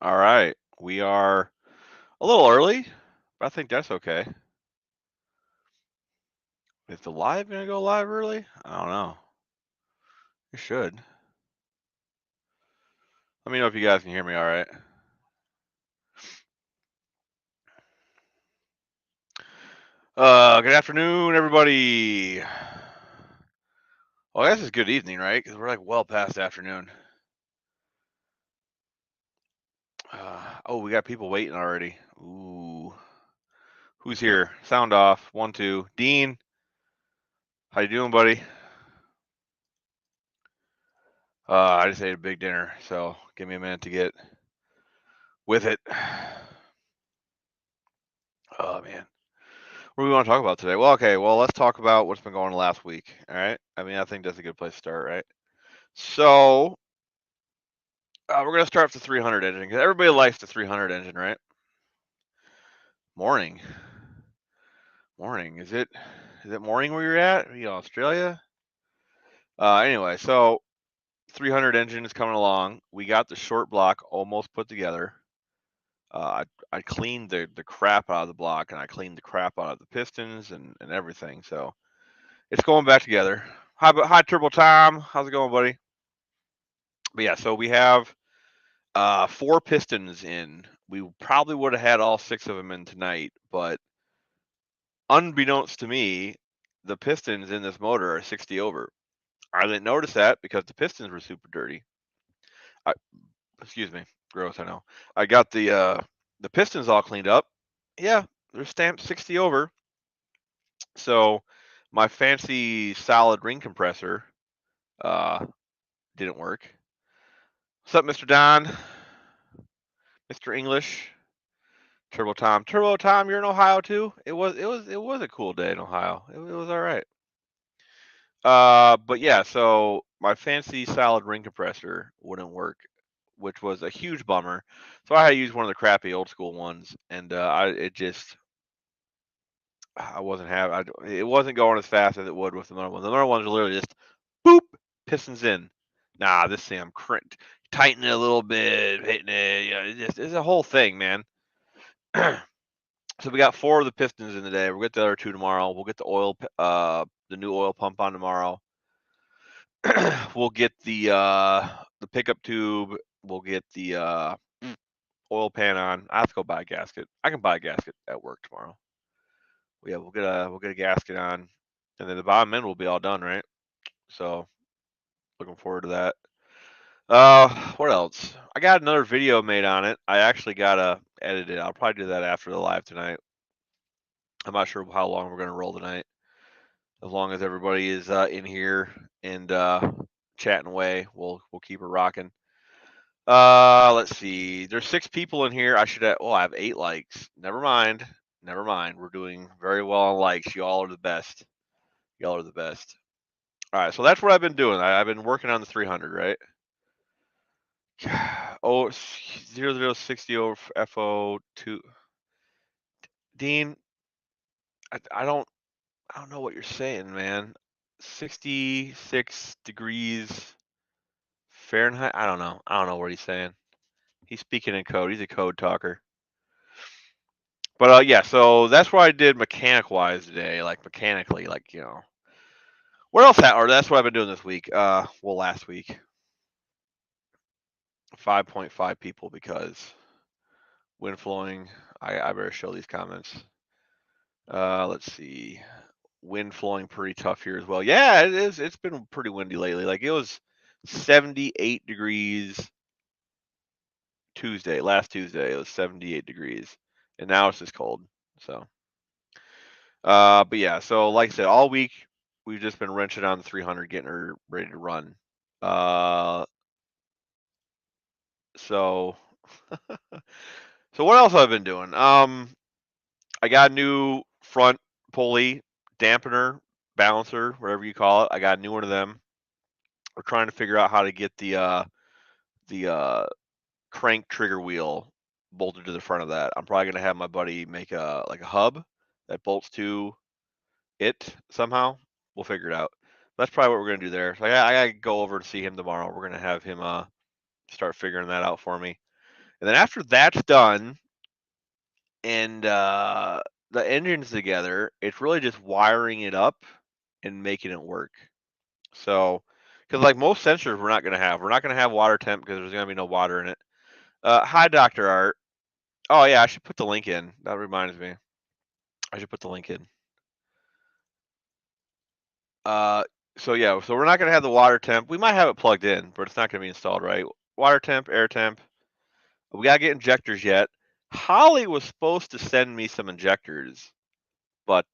All right. We are a little early, but I think that's okay. Is the live going to go live early? I don't know. It should. Let me know if you guys can hear me all right. Good afternoon, everybody. Well, I guess it's good evening, right? Because we're like well past afternoon. Oh, we got people waiting already. Ooh. Who's here? Sound off. 1, 2. Dean, how you doing, buddy? I just ate a big dinner, so give me a minute to get with it. Oh man, what do we want to talk about today? Well, okay, well let's talk about what's been going on last week. All right, I mean I think that's a good place to start, right? So we're gonna start with the 300 engine because everybody likes the 300 engine, right? Morning, morning. Is it morning where you're at? Are you in Australia? Anyway, so 300 engine is coming along. We got the short block almost put together. I cleaned the crap out of the block and I cleaned the crap out of the pistons and everything. So it's going back together. Hi Turbo Tom. How's it going, buddy? But yeah, so we have 4 pistons in. We probably would have had all 6 of them in tonight, but unbeknownst to me, the pistons in this motor are 60 over. I didn't notice that because the pistons were super dirty. I, excuse me, gross. I know. I got the pistons all cleaned up. Yeah, they're stamped 60 over. So my fancy solid ring compressor uh, didn't work. What's up, Mr. Don? Mr. English? Turbo Tom. Turbo Tom, you're in Ohio too? It was a cool day in Ohio. It was all right. But yeah, so my fancy solid ring compressor wouldn't work, which was a huge bummer. So I had to use one of the crappy old school ones, and I wasn't having it wasn't going as fast as it would with the other one. The other ones are literally just boop pistons in. Nah, this thing I'm tightening it a little bit, hitting it. It's a whole thing, man. So we got 4 of the pistons in the day. We'll get the other 2 tomorrow. We'll get the new oil pump on tomorrow. We'll get the pickup tube. We'll get the oil pan on. I have to go buy a gasket. I can buy a gasket at work tomorrow. Yeah, we'll get a gasket on, and then the bottom end will be all done, right? So looking forward to that. What else? I got another video made on it. I actually gotta edit it. I'll probably do that after the live tonight. I'm not sure how long we're gonna roll tonight. As long as everybody is in here and chatting away, we'll keep it rocking. Let's see. There's 6 people in here. I should have. Oh, I have 8 likes. Never mind. Never mind. We're doing very well on likes. Y'all are the best. Y'all are the best. All right. So that's what I've been doing. I've been working on the 300, right? Oh, 0060 over FO2. Dean, I don't know what you're saying, man. 66 degrees Fahrenheit. I don't know. I don't know what he's saying. He's speaking in code. He's a code talker. But yeah, so that's what I did mechanic wise today, like mechanically, like What else? Or that's what I've been doing this week. Well, last week, 5.5 people because wind flowing. I better show these comments. Let's see. Wind flowing pretty tough here as well. Yeah, it is. It's been pretty windy lately. Like it was 78 degrees last Tuesday. It was 78 degrees, and now it's just cold. So, but yeah. So like I said, all week we've just been wrenching on the 300, getting her ready to run. Uh, so, so what else have I been doing? I got a new front pulley, dampener, balancer, whatever you call it. I got a new one of them. We're trying to figure out how to get the crank trigger wheel bolted to the front of that. I'm probably gonna have my buddy make a hub that bolts to it somehow. We'll figure it out. That's probably what we're gonna do there. So I gotta go over to see him tomorrow. We're gonna have him start figuring that out for me. And then after that's done and the engine's together, it's really just wiring it up and making it work. So, because like most sensors, we're not gonna have water temp because there's gonna be no water in it. Hi, Dr. Art. Oh yeah, I should put the link in. That reminds me. I should put the link in. Uh, so yeah, so we're not gonna have the water temp. We might have it plugged in, but it's not gonna be installed, right? Water temp, air temp. We gotta get injectors yet. Holly was supposed to send me some injectors, but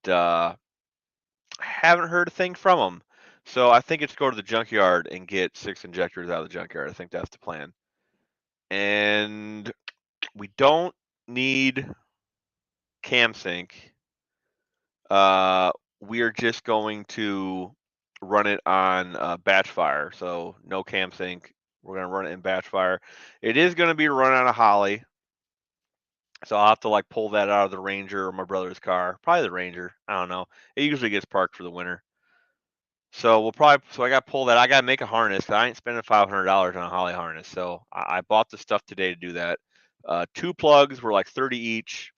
haven't heard a thing from them. So I think it's go to the junkyard and get 6 injectors out of the junkyard. I think that's the plan. And we don't need cam sync. We are just going to run it on batch fire. So no cam sync. We're going to run it in batch fire. It is going to be run on a Holly. So I'll have to like pull that out of the Ranger or my brother's car. Probably the Ranger. I don't know. It usually gets parked for the winter. So I got to pull that. I got to make a harness. I ain't spending $500 on a Holly harness. So I bought the stuff today to do that. 2 plugs were like 30 each,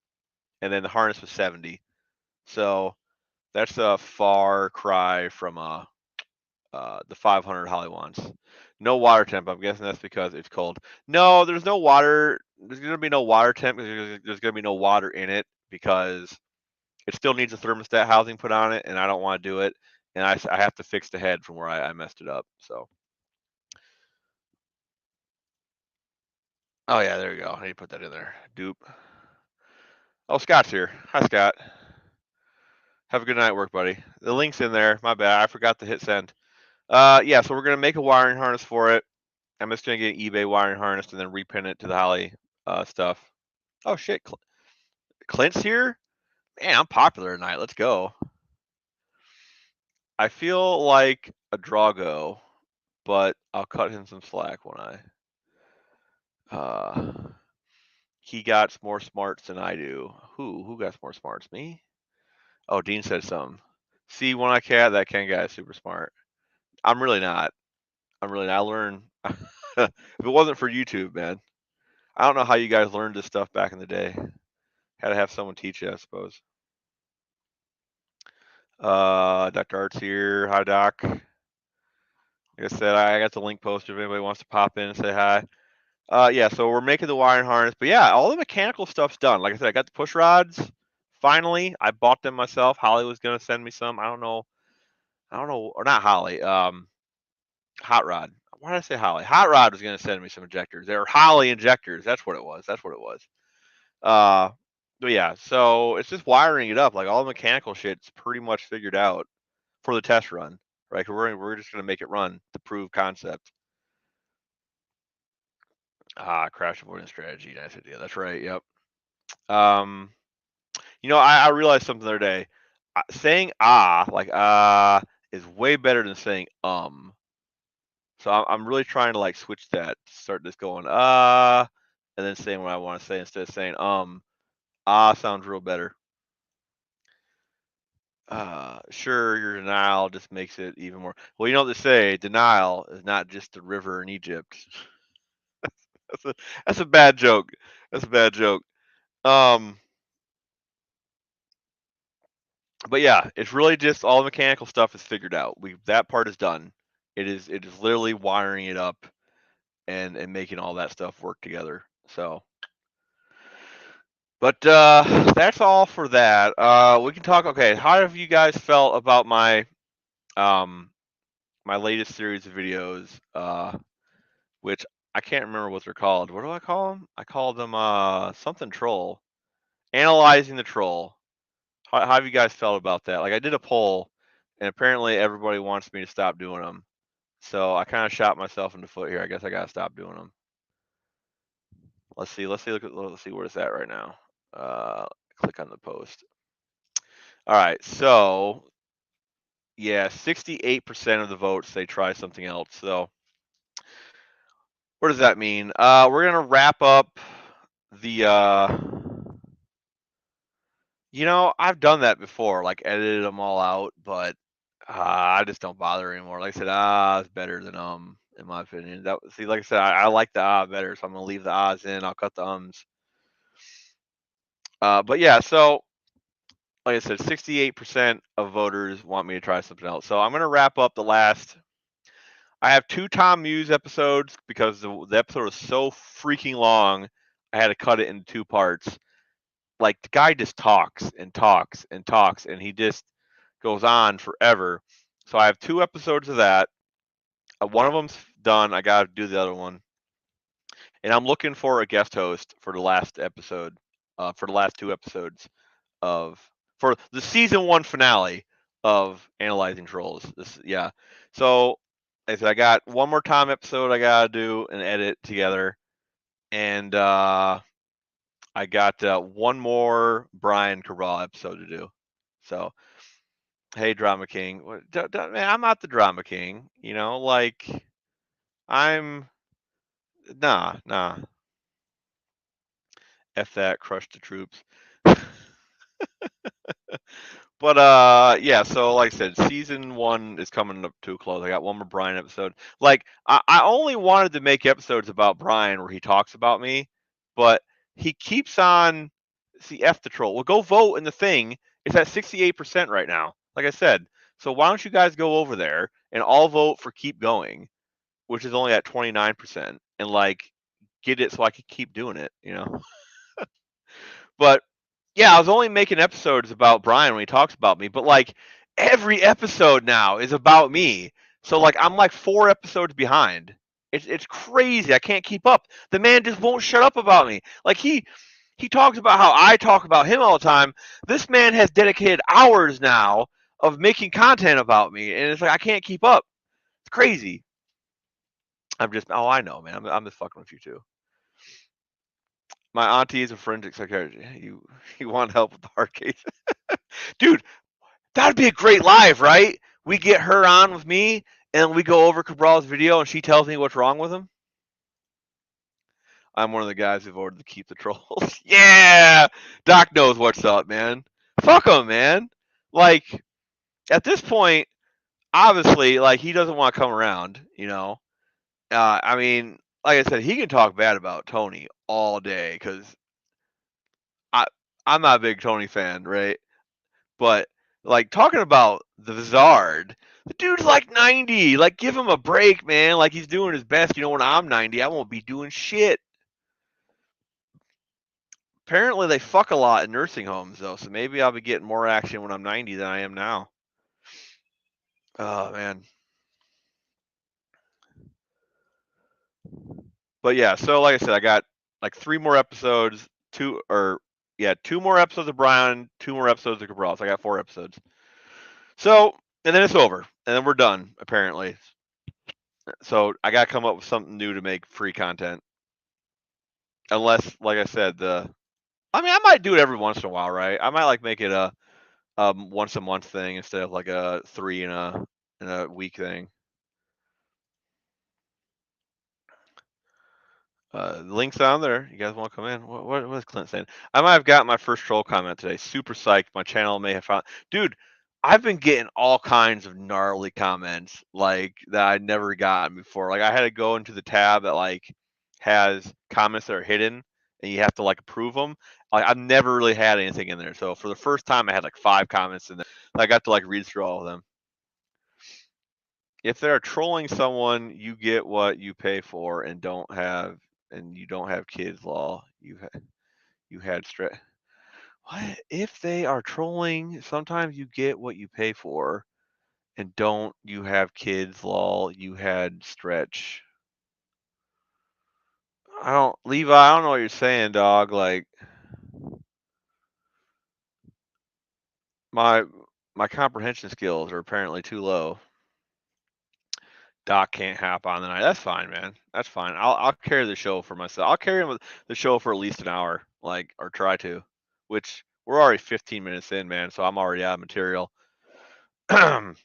and then the harness was 70. So that's a far cry from the 500 Holly wants. No water temp. I'm guessing that's because it's cold. No, there's no water. There's gonna be no water temp. There's gonna be no water in it because it still needs a thermostat housing put on it, and I don't want to do it. And I have to fix the head from where I messed it up. So, oh yeah, there you go. I need to put that in there. Dupe. Oh, Scott's here. Hi, Scott. Have a good night at work, buddy. The link's in there. My bad. I forgot to hit send. Yeah, so we're gonna make a wiring harness for it. I'm just gonna get an eBay wiring harness and then repin it to the Holly stuff. Oh shit, Clint's here. Man, I'm popular tonight. Let's go. I feel like a Drago, but I'll cut him some slack when he got more smarts than I do. Who got more smarts? Me? Oh, Dean said something. See, when I cat, that Ken guy is super smart. I'm really not. I'm really not. I learn. If it wasn't for YouTube, man, I don't know how you guys learned this stuff back in the day. Had to have someone teach you, I suppose. Dr. Art's here. Hi, Doc. Like I said, I got the link posted if anybody wants to pop in and say hi. Yeah, so we're making the wiring harness, but yeah, all the mechanical stuff's done. Like I said, I got the push rods. Finally, I bought them myself. Holly was gonna send me some. I don't know, or not Holly. Hot Rod. Why did I say Holly? Hot Rod was gonna send me some injectors. They were Holly injectors. That's what it was. Uh, but yeah, so it's just wiring it up. Like all the mechanical shit's pretty much figured out for the test run, right? We're just gonna make it run to prove concept. Crash avoidance strategy. Nice idea. That's right. Yep. Um, I realized something the other day. Saying like is way better than saying So I'm really trying to like switch that. Start this going and then saying what I want to say instead of saying sounds real better. Sure, your denial just makes it even more. Well, you know what they say, denial is not just a river in Egypt. That's a bad joke. That's a bad joke. Um, but yeah, it's really just all the mechanical stuff is figured out. That part is done. It is literally wiring it up and making all that stuff work together. So, but that's all for that. We can talk. Okay, how have you guys felt about um my latest series of videos? Which I can't remember what they're called. What do I call them? I call them something troll. Analyzing the troll. How have you guys felt about that? Like I did a poll, and apparently everybody wants me to stop doing them. So I kind of shot myself in the foot here. I guess I gotta stop doing them. Let's see. Let's see where it's at right now. Click on the post. All right. So yeah, 68% of the votes say try something else. So what does that mean? We're gonna wrap up the I've done that before, like edited them all out, but I just don't bother anymore. Like I said, it's better than in my opinion. See, like I said, I like the ah better, so I'm gonna leave the ahs in. I'll cut the ums. But yeah, so like I said, 68% of voters want me to try something else. So I'm gonna wrap up the last. I have 2 Tom Muse episodes because the episode was so freaking long. I had to cut it into 2 parts. Like the guy just talks and talks and talks, and he just goes on forever. So I have 2 episodes of that. One of them's done. I got to do the other one, and I'm looking for a guest host for the last episode, for the last 2 episodes of for the season 1 finale of Analyzing Trolls. Yeah. So I said I got one more Tom episode I gotta do and edit together, and I got one more Brian Cabral episode to do. So hey, Drama King, man, I'm not the Drama King. Like I'm nah. F that, crush the troops. But yeah, so like I said, season 1 is coming up to a close. I got one more Brian episode. Like I only wanted to make episodes about Brian where he talks about me, but he keeps on. See, F the troll. Well, go vote in the thing. It's at 68% right now. Like I said. So why don't you guys go over there and all vote for keep going, which is only at 29%, and like get it so I can keep doing it. But yeah, I was only making episodes about Brian when he talks about me, but like every episode now is about me. So like I'm like 4 episodes behind. It's crazy. I can't keep up. The man just won't shut up about me. Like he talks about how I talk about him all the time. This man has dedicated hours now of making content about me, and it's like I can't keep up. It's crazy. I know, man. I'm just fucking with you too. My auntie is a forensic psychiatrist. You want help with the hard case, dude? That'd be a great live, right? We get her on with me, and we go over Cabral's video, and she tells me what's wrong with him. I'm one of the guys who voted to keep the trolls. Yeah, Doc knows what's up, man. Fuck him, man. Like at this point, obviously, like he doesn't want to come around. I mean, like I said, he can talk bad about Tony all day because I I'm not a big Tony fan, right? But like talking about the Vizard, the dude's like 90. Like give him a break, man. Like he's doing his best. When I'm 90, I won't be doing shit. Apparently they fuck a lot in nursing homes though, so maybe I'll be getting more action when I'm 90 than I am now. Oh man. But yeah, so like I said, I got like 3 more episodes, 2 more episodes of Brian, 2 more episodes of Cabral. So I got 4 episodes. So and then it's over, and then we're done apparently. So I gotta come up with something new to make free content. Unless, like I said, I mean, I might do it every once in a while, right? I might like make it a once a month thing instead of like a 3 in a week thing. The link's on there. You guys want to come in? What is Clint saying? I might have got my first troll comment today. Super psyched. My channel may have found. Dude, I've been getting all kinds of gnarly comments like that I'd never gotten before. Like I had to go into the tab that like has comments that are hidden and you have to like approve them. Like I've never really had anything in there. So for the first time, I had like 5 comments in there. I got to like read through all of them. If they're trolling someone, you get what you pay for and you don't have kids law. You had stress. What if they are trolling? Sometimes you get what you pay for, and don't you have kids law? You had stretch. Levi. I don't know what you're saying, dog. Like my my comprehension skills are apparently too low. Doc can't hop on tonight. That's fine, man. That's fine. I'll carry the show for myself. I'll carry the show for at least an hour, like or try to. Which we're already 15 minutes in, man. So I'm already out of material. But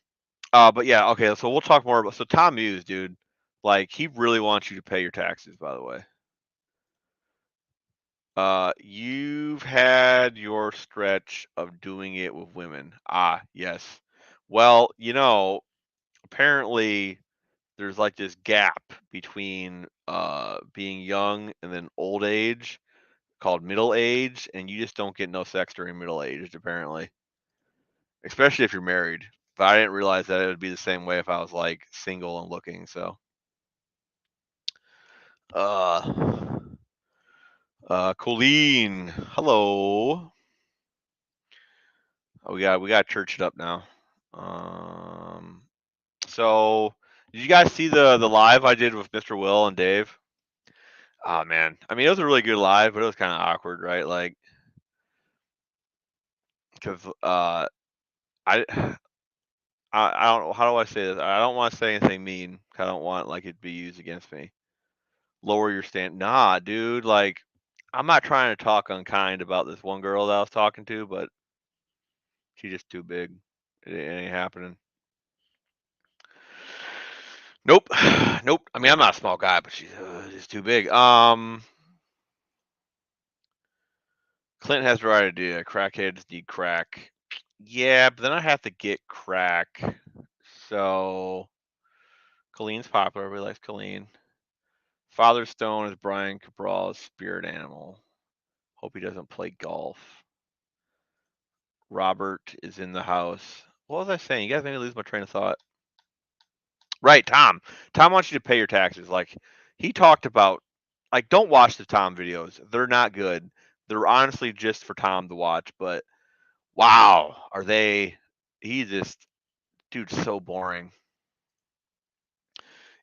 yeah, okay. So we'll talk more about. So Tom Muse, dude, like he really wants you to pay your taxes. By the way, you've had your stretch of doing it with women. Ah, yes. Well, apparently there's like this gap between being young and then old age called middle age, and you just don't get no sex during middle age apparently, especially if you're married. But I didn't realize that it would be the same way if I was like single and looking. So, Colleen, hello. Oh, we got churched up now. So did you guys see the live I did with Mr. Will and Dave? Oh man, I mean it was a really good live, but it was kind of awkward, right? Like, because I I don't know how do I say this. I don't want to say anything mean. 'Cause I don't want like it to be used against me. Lower your stand. Nah, dude. Like, I'm not trying to talk unkind about this one girl that I was talking to, but she's just too big. It ain't happening. Nope, nope. I mean, I'm not a small guy, but she's just too big. Clint has the right idea. Crackheads need crack. Yeah, but then I have to get crack. So Colleen's popular. Everybody likes Colleen. Father Stone is Brian Cabral's spirit animal. Hope he doesn't play golf. Robert is in the house. What was I saying? You guys made me lose my train of thought. Right, Tom. Tom wants you to pay your taxes. Like, he talked about, like, don't watch the Tom videos. They're not good. They're honestly just for Tom to watch. But wow, are they? He just, dude's so boring.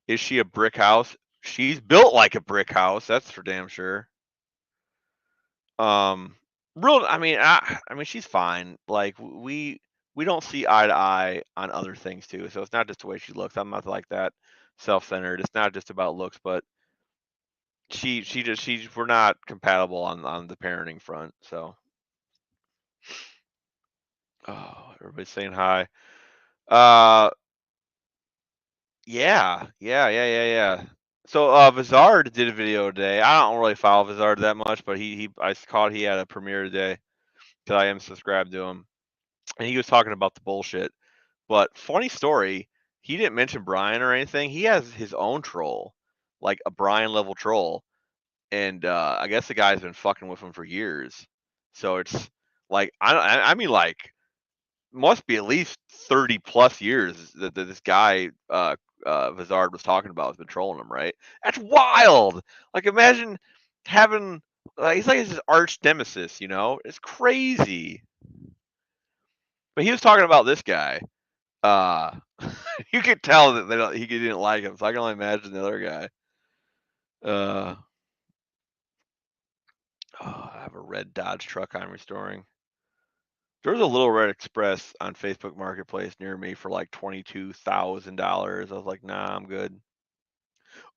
Is she a brick house? She's built like a brick house. That's for damn sure. Um, real. I mean, she's fine. Like we don't see eye to eye on other things too. So it's not just the way she looks. I'm not like that self-centered. It's not just about looks, but we're not compatible on the parenting front. So, oh, everybody's saying hi. Uh, yeah. So Vizard did a video today. I don't really follow Vizard that much, but I caught he had a premiere today because I am subscribed to him, and he was talking about the bullshit. But funny story, he didn't mention Brian or anything. He has his own troll, like a Brian level troll, and I guess the guy's been fucking with him for years. So it's like I mean like must be at least 30 plus years that this guy Vizard was talking about has been trolling him, right? That's wild. Like imagine having he's like his arch nemesis, you know? It's crazy. But he was talking about this guy. Uh you could tell that he didn't like him, so I can only imagine the other guy. I have a red Dodge truck I'm restoring. There's a little red Express on Facebook Marketplace near me for like $22,000. I was like, nah, I'm good.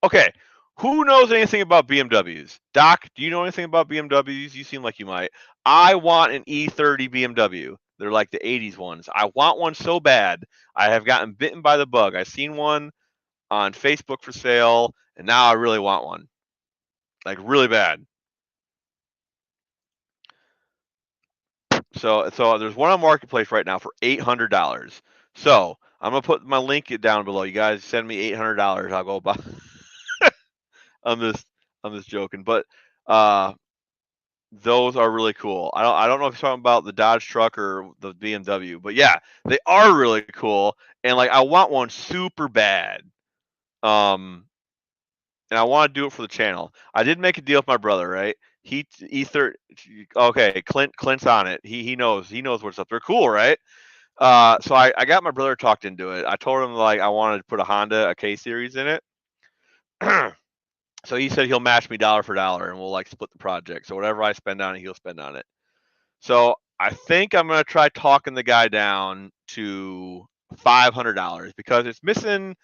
Okay, who knows anything about BMWs? Doc, do you know anything about BMWs? You seem like you might. I want an E30 BMW. They're like the 80s ones. I want one so bad. I have gotten bitten by the bug. I've seen one on Facebook for sale, and now I really want one. Like really bad. So there's one on Marketplace right now for $800. So I'm gonna put my link down below. You guys send me $800. I'll go buy. I'm just joking, but uh, those are really cool. I don't know if you're talking about the Dodge truck or the BMW, but yeah, they are really cool. And like I want one super bad. Um, and I want to do it for the channel. I did make a deal with my brother, right? He Ether. Okay, Clint's on it. He knows what's up. They're cool, right? So I got my brother talked into it. I told him like I wanted to put a Honda, a K series in it. So he said he'll match me dollar for dollar, and we'll like split the project. So whatever I spend on it, he'll spend on it. So I think I'm gonna try talking the guy down to $500 because it's missing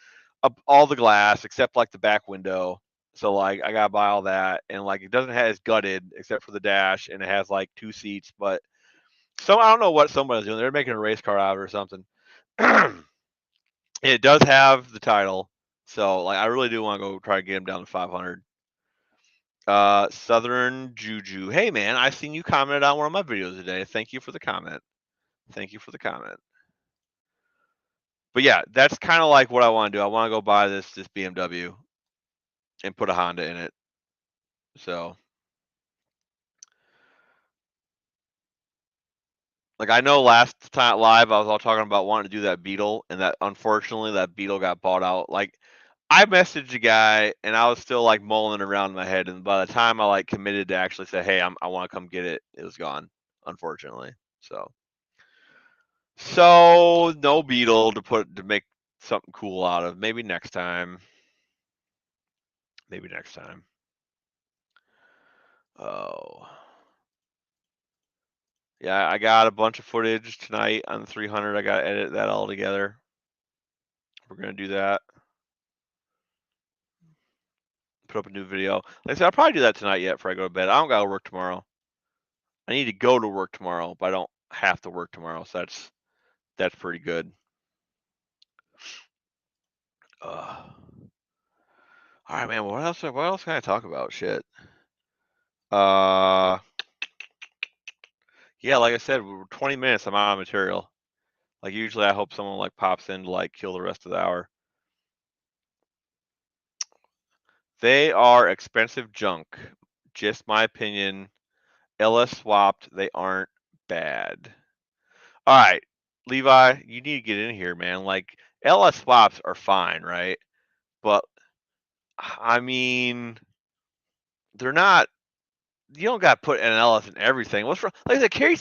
all the glass except like the back window. So like I gotta buy all that, and like it doesn't have it's gutted except for the dash, and it has like 2 seats. But so I don't know what somebody's doing. They're making a race car out of it or something. It does have the title, so like I really do want to go try to get him down to 500. Southern Juju. Hey man, I seen you commented on one of my videos today. Thank you for the comment. Thank you for the comment. But yeah, that's kind of like what I want to do. I want to go buy this BMW and put a Honda in it. So, like, I know last time live I was all talking about wanting to do that Beetle, and that unfortunately that Beetle got bought out. Like, I messaged a guy and I was still like mulling it around in my head, and by the time I like committed to actually say, "Hey, I want to come get it," it was gone, unfortunately. So no Beetle to make something cool out of. Maybe next time. Maybe next time. Oh. Yeah, I got a bunch of footage tonight on the 300. I got to edit that all together. We're going to do that. Put up a new video. Like I said, I'll probably do that tonight yet before I go to bed. I don't got to work tomorrow. I need to go to work tomorrow, but I don't have to work tomorrow, so that's pretty good. All right, man. What else can I talk about? Shit. Yeah, like I said, we're 20 minutes. I'm out of material. Like usually, I hope someone like pops in to like kill the rest of the hour. They are expensive junk. Just my opinion. LS swapped. They aren't bad. All right, Levi, you need to get in here, man. Like LS swaps are fine, right? But I mean, they're not. You don't got to put an LS in everything. What's wrong? Like a K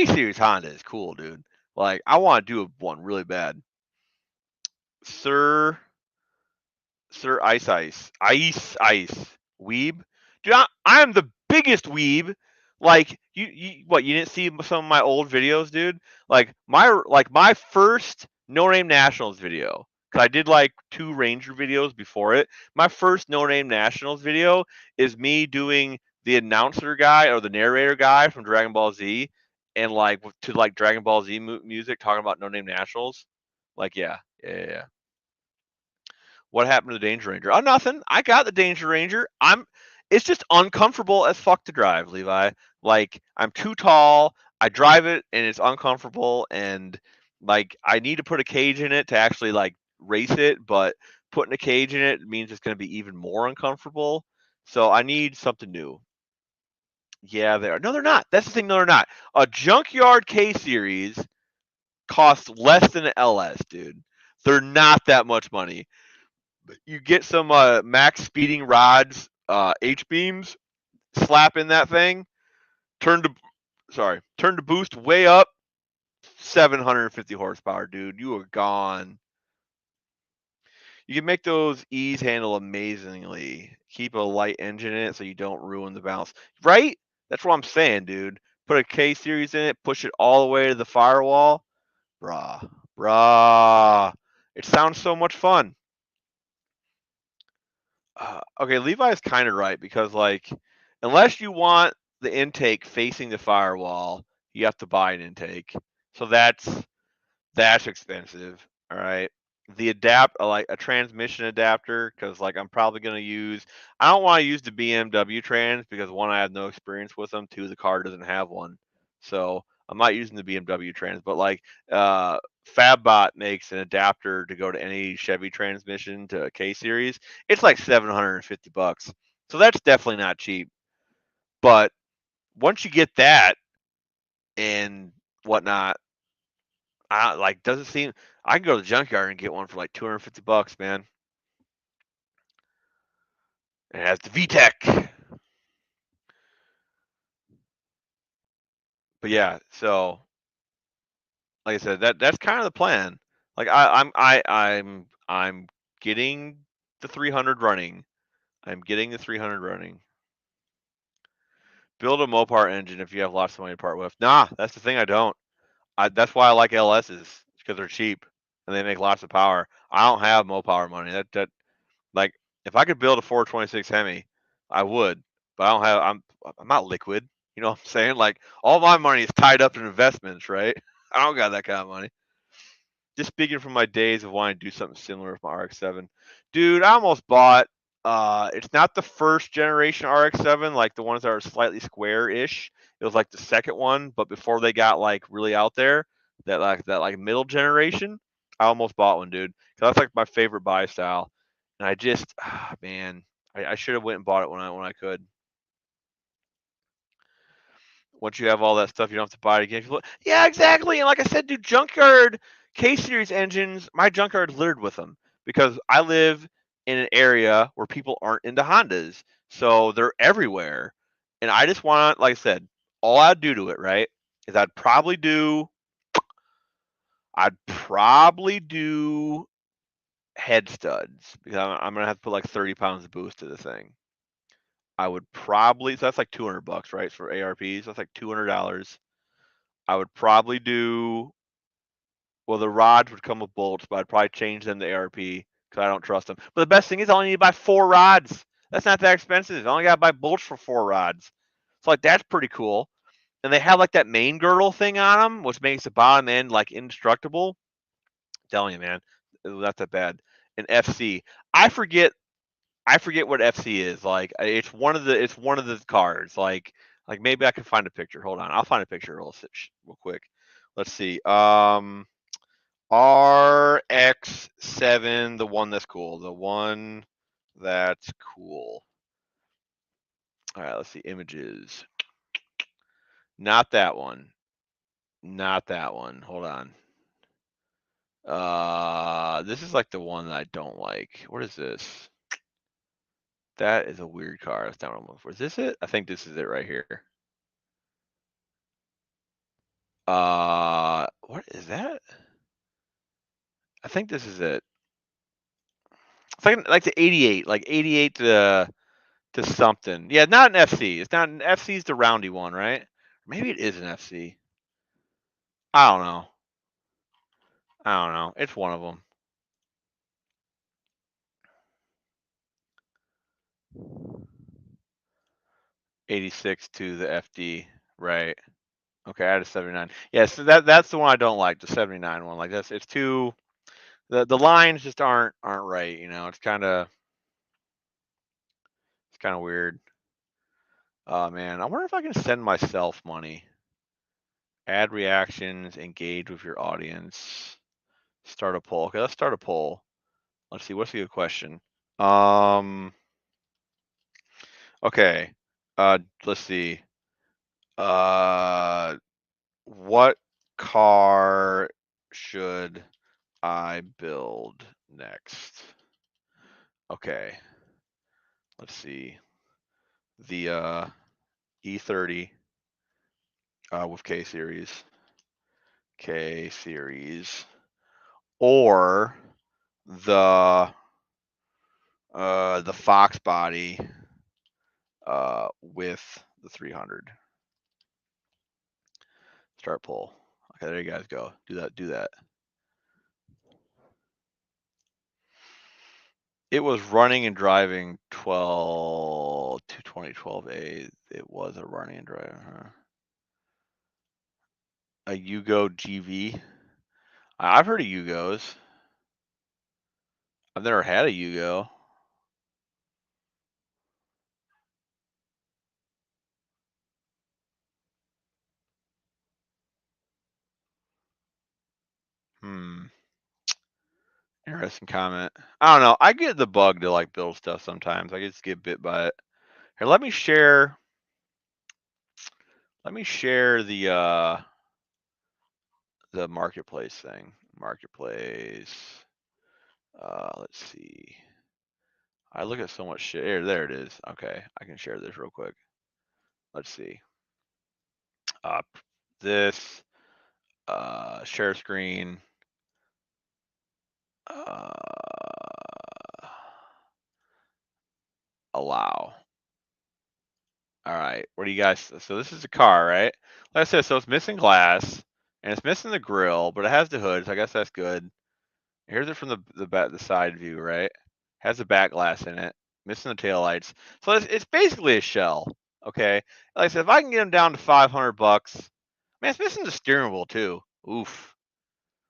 series Honda is cool, dude. Like I want to do one really bad. Sir Ice Weeb, dude. I'm the biggest weeb. Like you what? You didn't see some of my old videos, dude? Like my first No Name Nationals video. Cause I did like 2 Ranger videos before it. My first No Name Nationals video is me doing the announcer guy or the narrator guy from Dragon Ball Z, and like to like Dragon Ball Z music talking about No Name Nationals. Like yeah. What happened to the Danger Ranger? Oh, nothing. I got the Danger Ranger. It's just uncomfortable as fuck to drive, Levi. Like I'm too tall. I drive it and it's uncomfortable, and like I need to put a cage in it to actually like race it, but putting a cage in it means it's going to be even more uncomfortable. So I need something new. Yeah, they are. No, they're not. That's the thing. No, they're not. A Junkyard K series costs less than an LS, dude. They're not that much money. You get some max speeding rods, H beams, slap in that thing, turn to boost way up, 750 horsepower, dude. You are gone. You can make those E's handle amazingly. Keep a light engine in it so you don't ruin the balance. Right? That's what I'm saying, dude. Put a K series in it, push it all the way to the firewall. Bruh. It sounds so much fun. Okay, Levi's kind of right because like, unless you want the intake facing the firewall, you have to buy an intake. So that's expensive. All right. The like a transmission adapter, because like I'm probably gonna use. I don't want to use the BMW trans because 1, I have no experience with them. 2, the car doesn't have one, so I'm not using the BMW trans. But like, FabBot makes an adapter to go to any Chevy transmission to a K series. It's like $750, so that's definitely not cheap. But once you get that and whatnot, I like doesn't seem. I can go to the junkyard and get one for like $250, man. It has the VTEC. But yeah, so like I said, that's kind of the plan. Like I'm getting the 300 running. I'm getting the 300 running. Build a Mopar engine if you have lots of money to part with. Nah, that's the thing. I don't. That's why I like LSs, because they're cheap and they make lots of power. I don't have Mopar money. That like if I could build a 426 Hemi, I would. But I don't have. I'm not liquid. You know what I'm saying? Like all my money is tied up in investments, right? I don't got that kind of money. Just speaking from my days of wanting to do something similar with my RX-7, dude. I almost bought. It's not the first generation RX-7, like the ones that are slightly square-ish. It was like the second one, but before they got like really out there, that like middle generation. I almost bought one, dude. Cause that's like my favorite buy style, and I just, man, I should have went and bought it when I could. Once you have all that stuff, you don't have to buy it again. Yeah, exactly. And like I said, dude, junkyard K-Series engines, my junkyard's littered with them because I live in an area where people aren't into Hondas, so they're everywhere. And I just want, like I said, all I'd do to it, right, is I'd probably do head studs because I'm gonna have to put like 30 pounds of boost to the thing. I would probably, so that's like $200, right, for ARPs. That's like $200. I would probably do, well, the rods would come with bolts, but I'd probably change them to ARP because I don't trust them. But the best thing is I only need to buy 4 rods. That's not that expensive. I only got to buy bolts for 4 rods. So like that's pretty cool. And they have like that main girdle thing on them, which makes the bottom end like indestructible. I'm telling you, man, it's not that bad. And FC, I forget what FC is. Like it's one of the cars. Like maybe I can find a picture. Hold on, I'll find a picture real quick. Let's see. RX7, the one that's cool. The one that's cool. All right, let's see images. Not that one. Not that one. Hold on. This is like the one that I don't like. What is this? That is a weird car. That's not what I'm looking for. Is this it? I think this is it right here. What is that? I think this is it. It's like the 88, like 88 to something. Yeah, not an FC. It's not an FC's the roundy one, right? Maybe it is an FC. I don't know. It's one of them. '86 to the FD, right? Okay, I had a 79. Yeah, so that's the one I don't like, the 79 one. Like it's too, the lines just aren't right. You know, it's kind of weird. Oh man, I wonder if I can send myself money. Add reactions, engage with your audience, start a poll. Okay, let's start a poll. Let's see, what's a good question? Okay. Let's see. What car should I build next? Okay. Let's see. The E30 with K series. Or the Fox body with the 300. Start poll. Okay, there you guys go. Do that. It was running and driving 2012A. It was a running and driving. Huh? A Yugo GV. I've heard of Yugos. I've never had a Yugo. Interesting comment. I don't know. I get the bug to like build stuff sometimes. I just get bit by it. Here, let me share the marketplace thing. Marketplace. Let's see. I look at so much shit. Here, there it is. Okay, I can share this real quick. Let's see. This share screen. Allow. All right. What do you guys? So this is a car, right? Like I said, so it's missing glass and it's missing the grill, but it has the hood. So I guess that's good. Here's it from the side view, right? Has the back glass in it, missing the tail lights. So it's basically a shell. Okay. Like I said, if I can get them down to $500, man, it's missing the steering wheel too. Oof.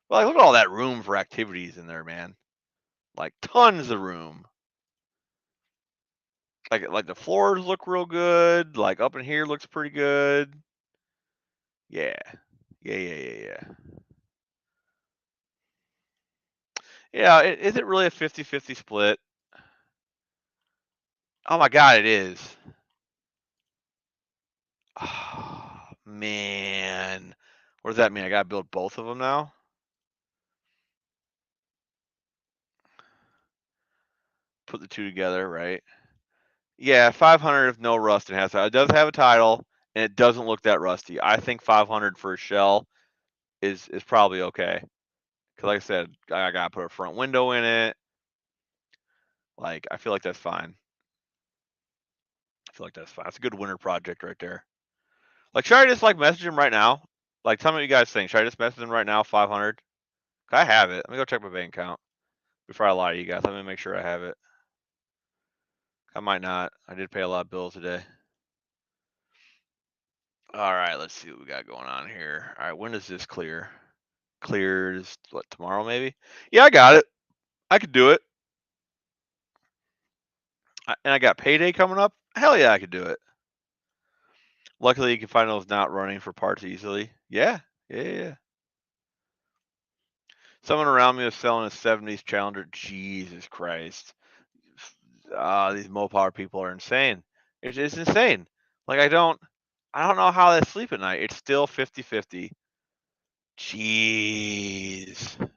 Well, like, look at all that room for activities in there, man. Like tons of room. Like the floors look real good. Like up in here looks pretty good. Yeah. Yeah, is it really a 50-50 split? Oh my God, it is. Oh, man. What does that mean? I gotta build both of them now? Put the two together, right? Yeah, 500 if no rust and has it does have a title and it doesn't look that rusty. I think 500 for a shell is probably okay. Cause like I said, I gotta put a front window in it. Like I feel like that's fine. I feel like that's fine. That's a good winter project right there. Like, should I just like message him right now? Like, tell me what you guys think. Should I just message him right now? 500. I have it. Let me go check my bank account before I lie to you guys. Let me make sure I have it. I might not. I did pay a lot of bills today. All right, let's see what we got going on here. All right, when does this clear? Clears what, tomorrow maybe? Yeah, I got it. I could do it. And I got payday coming up. Hell yeah, I could do it. Luckily, you can find those not running for parts easily. Yeah. Someone around me was selling a 70s Challenger. Jesus Christ. These Mopar people are insane. It's insane. Like I don't know how they sleep at night. It's still 50-50. Jeez.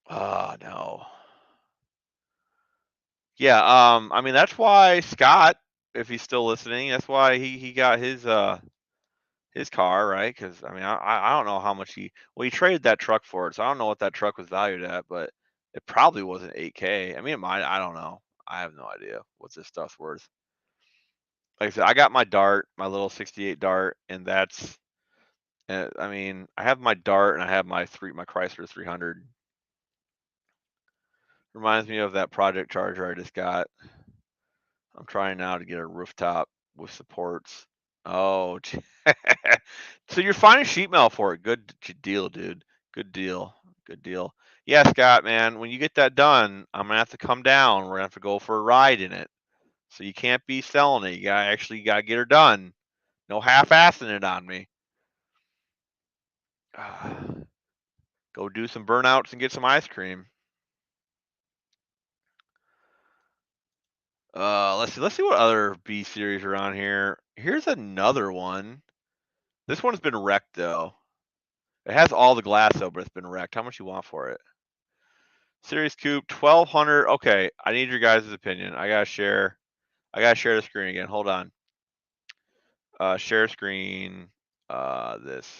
Oh no. Yeah, I mean that's why Scott, if he's still listening, that's why he got his car, right? Because I mean I don't know how much he traded that truck for it, so I don't know what that truck was valued at, but it probably wasn't 8K. I mean it might, I don't know. I have no idea what this stuff's worth. Like I said, I got my Dart, my little 68 Dart, and that's I mean, I have my Dart and I have my Chrysler 300. Reminds me of that Project Charger I just got. I'm trying now to get a rooftop with supports. Oh, so you're finding sheet metal for it. Good deal, dude. Good deal. Good deal. Yeah, Scott, man, when you get that done, I'm gonna have to come down. We're gonna have to go for a ride in it. So you can't be selling it. You gotta get her done. No half-assing it on me. Go do some burnouts and get some ice cream. Let's see what other B series are on here. Here's another one. This one's been wrecked though. It has all the glass though, but it's been wrecked. How much you want for it? Series Coupe, 1200. Okay, I need your guys' opinion. I gotta share the screen again. Hold on. Share screen. This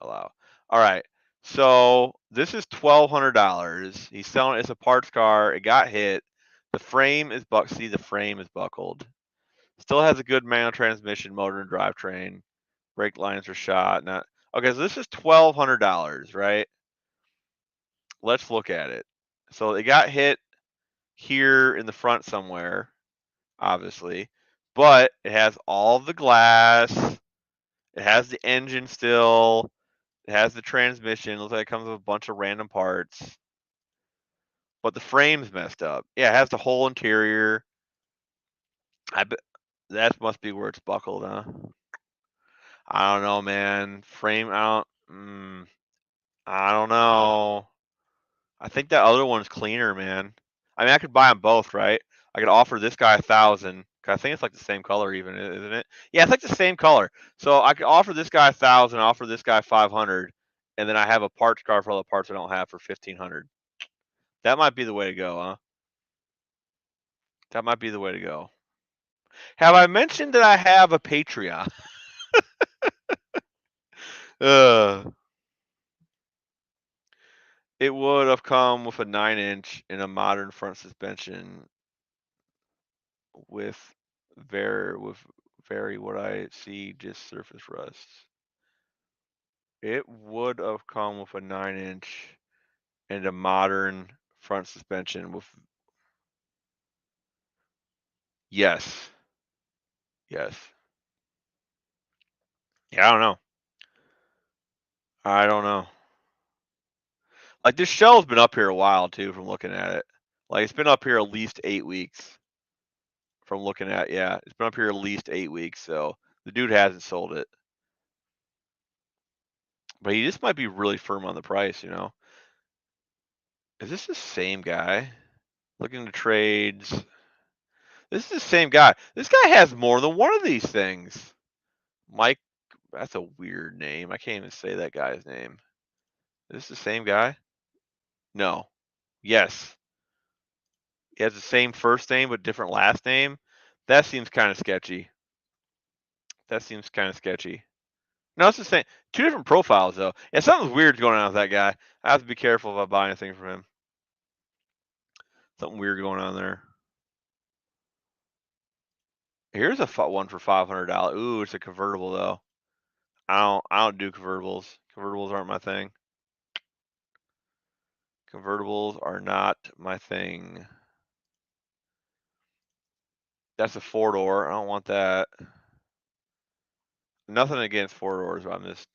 allow. All right. So this is $1,200. He's selling. It's a parts car. It got hit. The frame is See, the frame is buckled. Still has a good manual transmission, motor, and drivetrain. Brake lines are shot. Not okay. So this is $1,200, right? Let's look at it. So it got hit here in the front somewhere, obviously, but it has all the glass. It has the engine still. It has the transmission. Looks like it comes with a bunch of random parts. But the frame's messed up. Yeah, it has the whole interior. I bet that must be where it's buckled, huh? I don't know, man. I don't know. I think that other one's cleaner, man. I mean, I could buy them both, right? I could offer this guy 1,000. I think it's like the same color, even, isn't it? Yeah, it's like the same color. So I could offer this guy 1,000, offer this guy 500, and then I have a parts car for all the parts I don't have for 1,500. That might be the way to go, huh? That might be the way to go. Have I mentioned that I have a Patreon? It would have come with a 9-inch and a modern front suspension with very what I see just surface rust. It would have come with a 9-inch and a modern front suspension with yes. Yes. Yeah, I don't know. I don't know. Like this shell's been up here a while too from looking at it. Like it's been up here at least 8 weeks from looking at, yeah. It's been up here at least 8 weeks, so the dude hasn't sold it. But he just might be really firm on the price, you know. Is this the same guy? Looking to trades. This is the same guy. This guy has more than one of these things. Mike, that's a weird name. I can't even say that guy's name. Is this the same guy? No. Yes. He has the same first name but different last name. That seems kind of sketchy. That seems kind of sketchy. No, it's the same. Two different profiles though. Yeah, something's weird going on with that guy. I have to be careful if I buy anything from him. Something weird going on there. Here's a one for $500. Ooh, it's a convertible though. I don't do convertibles. Convertibles aren't my thing. Convertibles are not my thing. That's a 4-door. I don't want that. Nothing against 4-doors, but I'm just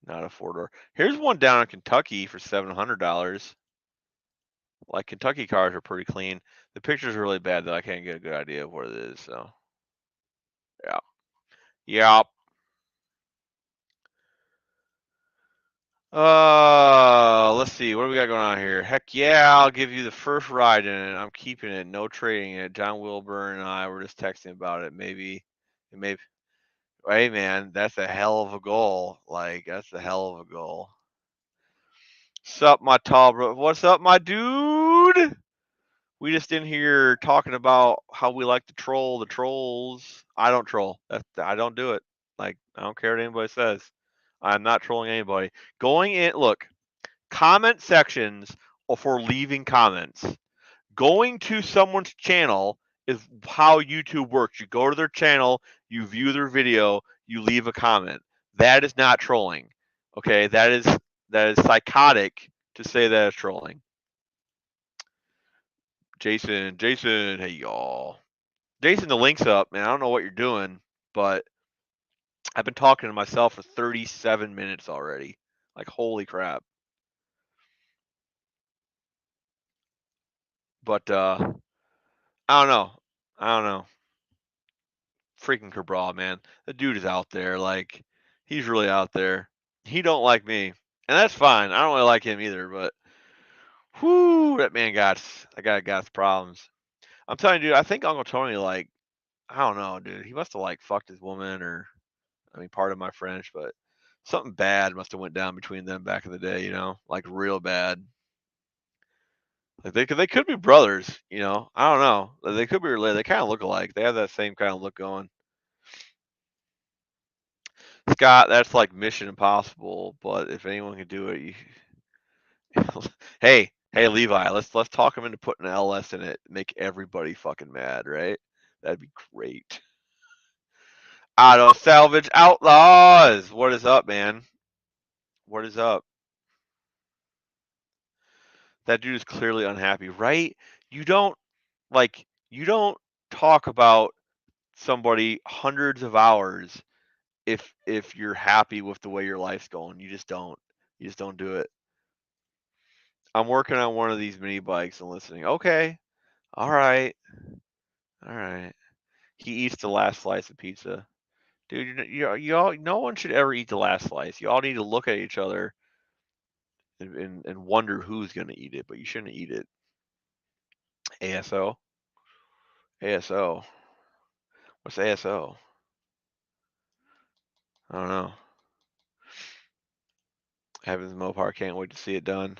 not a 4-door. Here's one down in Kentucky for $700. Like Kentucky cars are pretty clean. The picture's really bad though. I can't get a good idea of what it is. So yeah, yeah. Let's see. What do we got going on here? Heck yeah, I'll give you the first ride in it. I'm keeping it. No trading it. John Wilburn and I were just texting about it. Maybe. Hey man, that's a hell of a goal. Like that's a hell of a goal. Sup, my tall bro? What's up, my dude? We just in here talking about how we like to troll the trolls. I don't troll. I don't do it. Like I don't care what anybody says. I'm not trolling anybody. Going in, look, comment sections for leaving comments. Going to someone's channel is how YouTube works. You go to their channel, you view their video, you leave a comment. That is not trolling. Okay, that is psychotic to say that is trolling. Jason, hey y'all. Jason, the link's up, man. I don't know what you're doing, but I've been talking to myself for 37 minutes already. Like, holy crap. But I don't know. Freaking Cabral, man. The dude is out there. Like, he's really out there. He don't like me. And that's fine. I don't really like him either, but whoo, that guy got problems. I'm telling you, dude, I think Uncle Tony, like, I don't know, dude. He must have like fucked his woman or I mean, pardon my French, but something bad must have went down between them back in the day, like real bad. Like they could be brothers, I don't know. They could be related. They kind of look alike. They have that same kind of look going. Scott, that's like Mission Impossible, but if anyone can do it, hey, Levi, let's talk him into putting an LS in it. Make everybody fucking mad, right? That'd be great. Auto Salvage Outlaws. What is up, man? What is up? That dude is clearly unhappy, right? You don't talk about somebody hundreds of hours if you're happy with the way your life's going. You just don't. You just don't do it. I'm working on one of these mini bikes and listening. Okay. All right. All right. He eats the last slice of pizza. Dude, you all, no one should ever eat the last slice. You all need to look at each other and wonder who's going to eat it, but you shouldn't eat it. ASO? ASO. What's ASO? I don't know. Heavens Mopar, can't wait to see it done.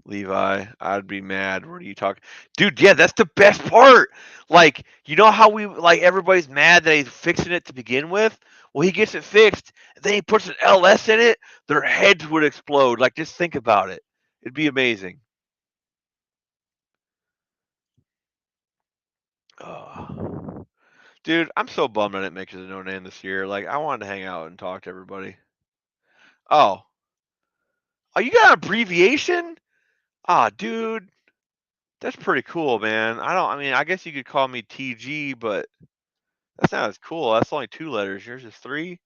Levi, I'd be mad. What are you talking? Dude, yeah, that's the best part. Like, you know how everybody's mad that he's fixing it to begin with? Well, he gets it fixed, and then he puts an LS in it, their heads would explode. Like, just think about it. It'd be amazing. Oh. Dude, I'm so bummed I didn't make it to No Name this year. Like, I wanted to hang out and talk to everybody. Oh. Oh, you got an abbreviation? Ah, dude. That's pretty cool, man. I guess you could call me TG, but that's not as cool. That's only 2 letters. Yours is 3.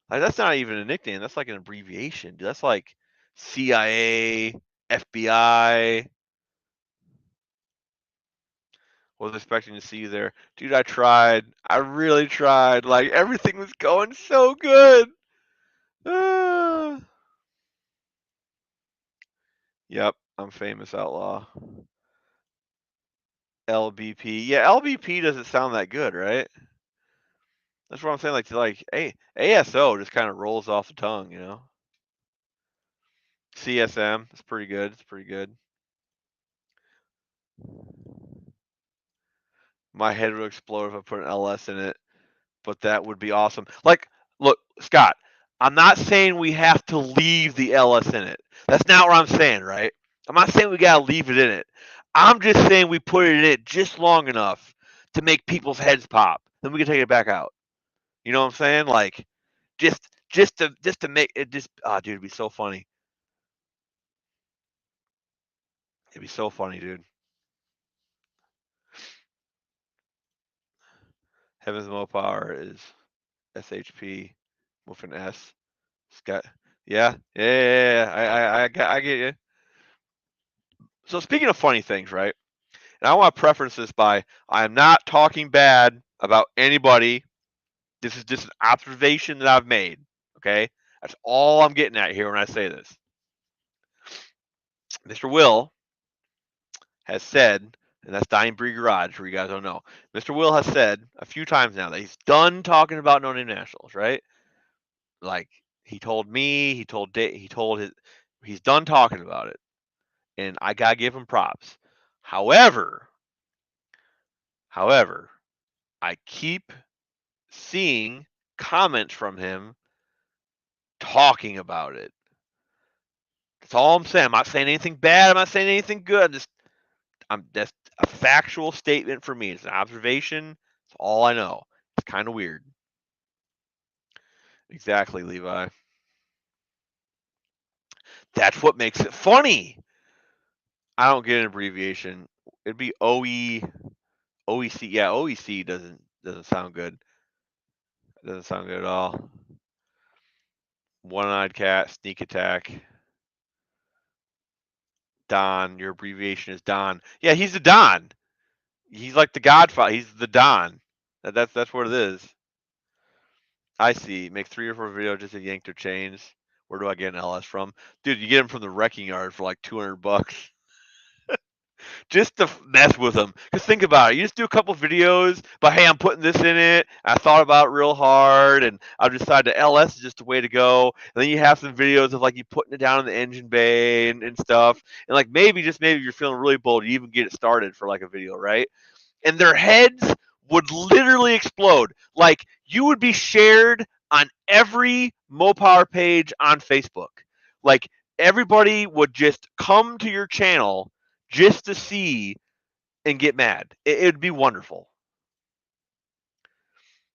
Like, that's not even a nickname. That's like an abbreviation. Dude. That's like CIA, FBI. Was expecting to see you there. Dude, I tried. I really tried. Like, everything was going so good. Yep, I'm famous outlaw. LBP. Yeah, LBP doesn't sound that good, right? That's what I'm saying. Like, hey, ASO just kind of rolls off the tongue, you know. CSM, it's pretty good. It's pretty good. My head would explode if I put an LS in it, but that would be awesome. Like, look, Scott, I'm not saying we have to leave the LS in it. That's not what I'm saying, right? I'm not saying we gotta leave it in it. I'm just saying we put it in it just long enough to make people's heads pop. Then we can take it back out. You know what I'm saying? Like, just to make it just. Ah, dude, it'd be so funny. It'd be so funny, dude. Heaven's Mo Power is SHP with an S. Scott. Yeah. I get you. So speaking of funny things, right? And I want to preference this by I am not talking bad about anybody. This is just an observation that I've made. Okay, that's all I'm getting at here when I say this. Mr. Will has said, and that's Dying Breed Garage, for you guys don't know. Mr. Will has said a few times now that he's done talking about No Name Nationals, right? Like he told me, he told he's done talking about it, and I gotta give him props. However, I keep seeing comments from him talking about it. That's all I'm saying. I'm not saying anything bad. I'm not saying anything good. That's a factual statement for me. It's an observation. It's all I know. It's kind of weird. Exactly, Levi. That's what makes it funny. I don't get an abbreviation. It'd be OEC. Yeah, OEC doesn't sound good. It doesn't sound good at all. One-eyed cat, sneak attack. Don. Your abbreviation is Don. Yeah, he's the Don. He's like the Godfather. He's the Don. That's what it is. I see. Make 3 or 4 videos just to yank their chains. Where do I get an LS from? Dude, you get them from the wrecking yard for like $200. Just to mess with them. Because think about it. You just do a couple videos, but hey, I'm putting this in it. I thought about it real hard, and I decided the LS is just the way to go. And then you have some videos of like you putting it down in the engine bay and stuff. And like maybe, just maybe you're feeling really bold, you even get it started for like a video, right? And their heads would literally explode. Like you would be shared on every Mopar page on Facebook. Like everybody would just come to your channel just to see and get mad. It'd be wonderful.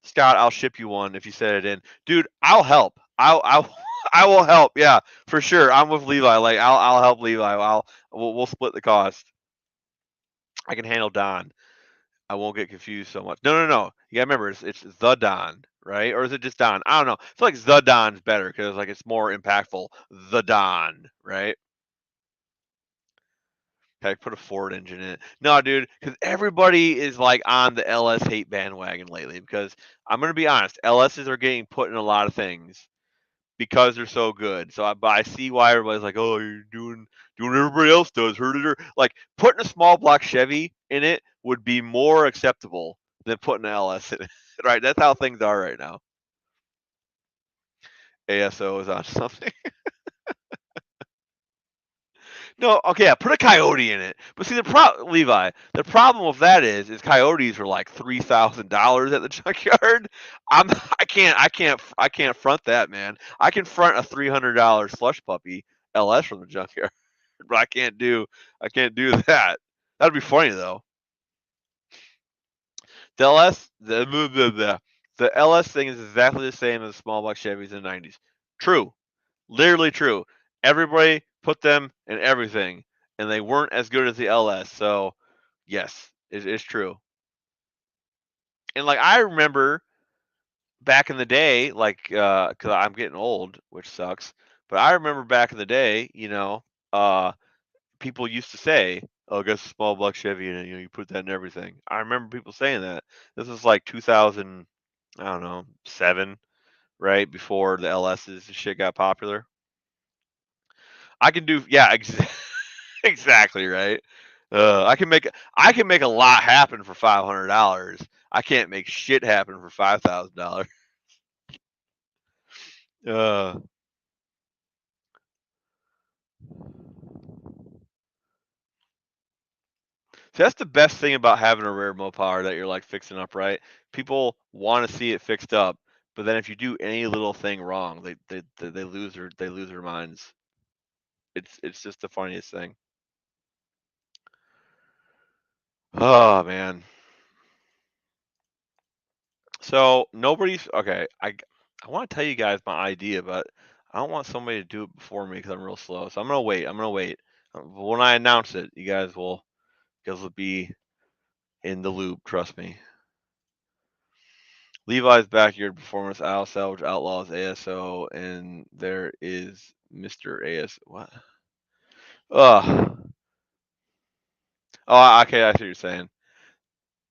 Scott, I'll ship you one if you set it in. Dude, I'll help. I will help. Yeah, for sure. I'm with Levi. Like I'll help Levi. We'll split the cost. I can handle Don. I won't get confused so much. No. You gotta remember, it's the Don, right? Or is it just Don? I don't know. I feel like the Don's better because like it's more impactful. The Don, right? Heck, put a Ford engine in it. No, dude, because everybody is like on the LS hate bandwagon lately. Because I'm gonna be honest, LSs are getting put in a lot of things because they're so good. But I see why everybody's like, oh, you're doing what everybody else does. Hurt it or like putting a small block Chevy in it would be more acceptable than putting an LS in it. Right? That's how things are right now. ASO is on something. No, okay, yeah, put a coyote in it. But see, Levi, the problem with that is coyotes are like $3,000 at the junkyard. I can't front that, man. I can front a $300 slush puppy LS from the junkyard, but I can't do that. That'd be funny though. The LS, the LS thing is exactly the same as the small block Chevys in the '90s. True, literally true. Everybody put them in everything, and they weren't as good as the LS. So, yes, it's true. And like I remember back in the day, like because I'm getting old, which sucks. But I remember back in the day, uh, people used to say, "Oh, I guess a small block Chevy, and you put that in everything." I remember people saying that. This was like 2000, I don't know, 7, right before the LS's shit got popular. I can do, yeah, Exactly right. I can make a lot happen for $500. I can't make shit happen for $5,000. Uh, so that's the best thing about having a rare Mopar that you're like fixing up, right? People want to see it fixed up, but then if you do any little thing wrong, they lose their minds. It's just the funniest thing. Oh man. So nobody's okay. I want to tell you guys my idea, but I don't want somebody to do it before me because I'm real slow. So I'm gonna wait. I'm gonna wait. But when I announce it, you guys will be in the loop. Trust me. Levi's Backyard Performance, Al Salvage Outlaws, ASO, and there is Mr. AS. What? Ugh. Oh, okay. I see what you're saying.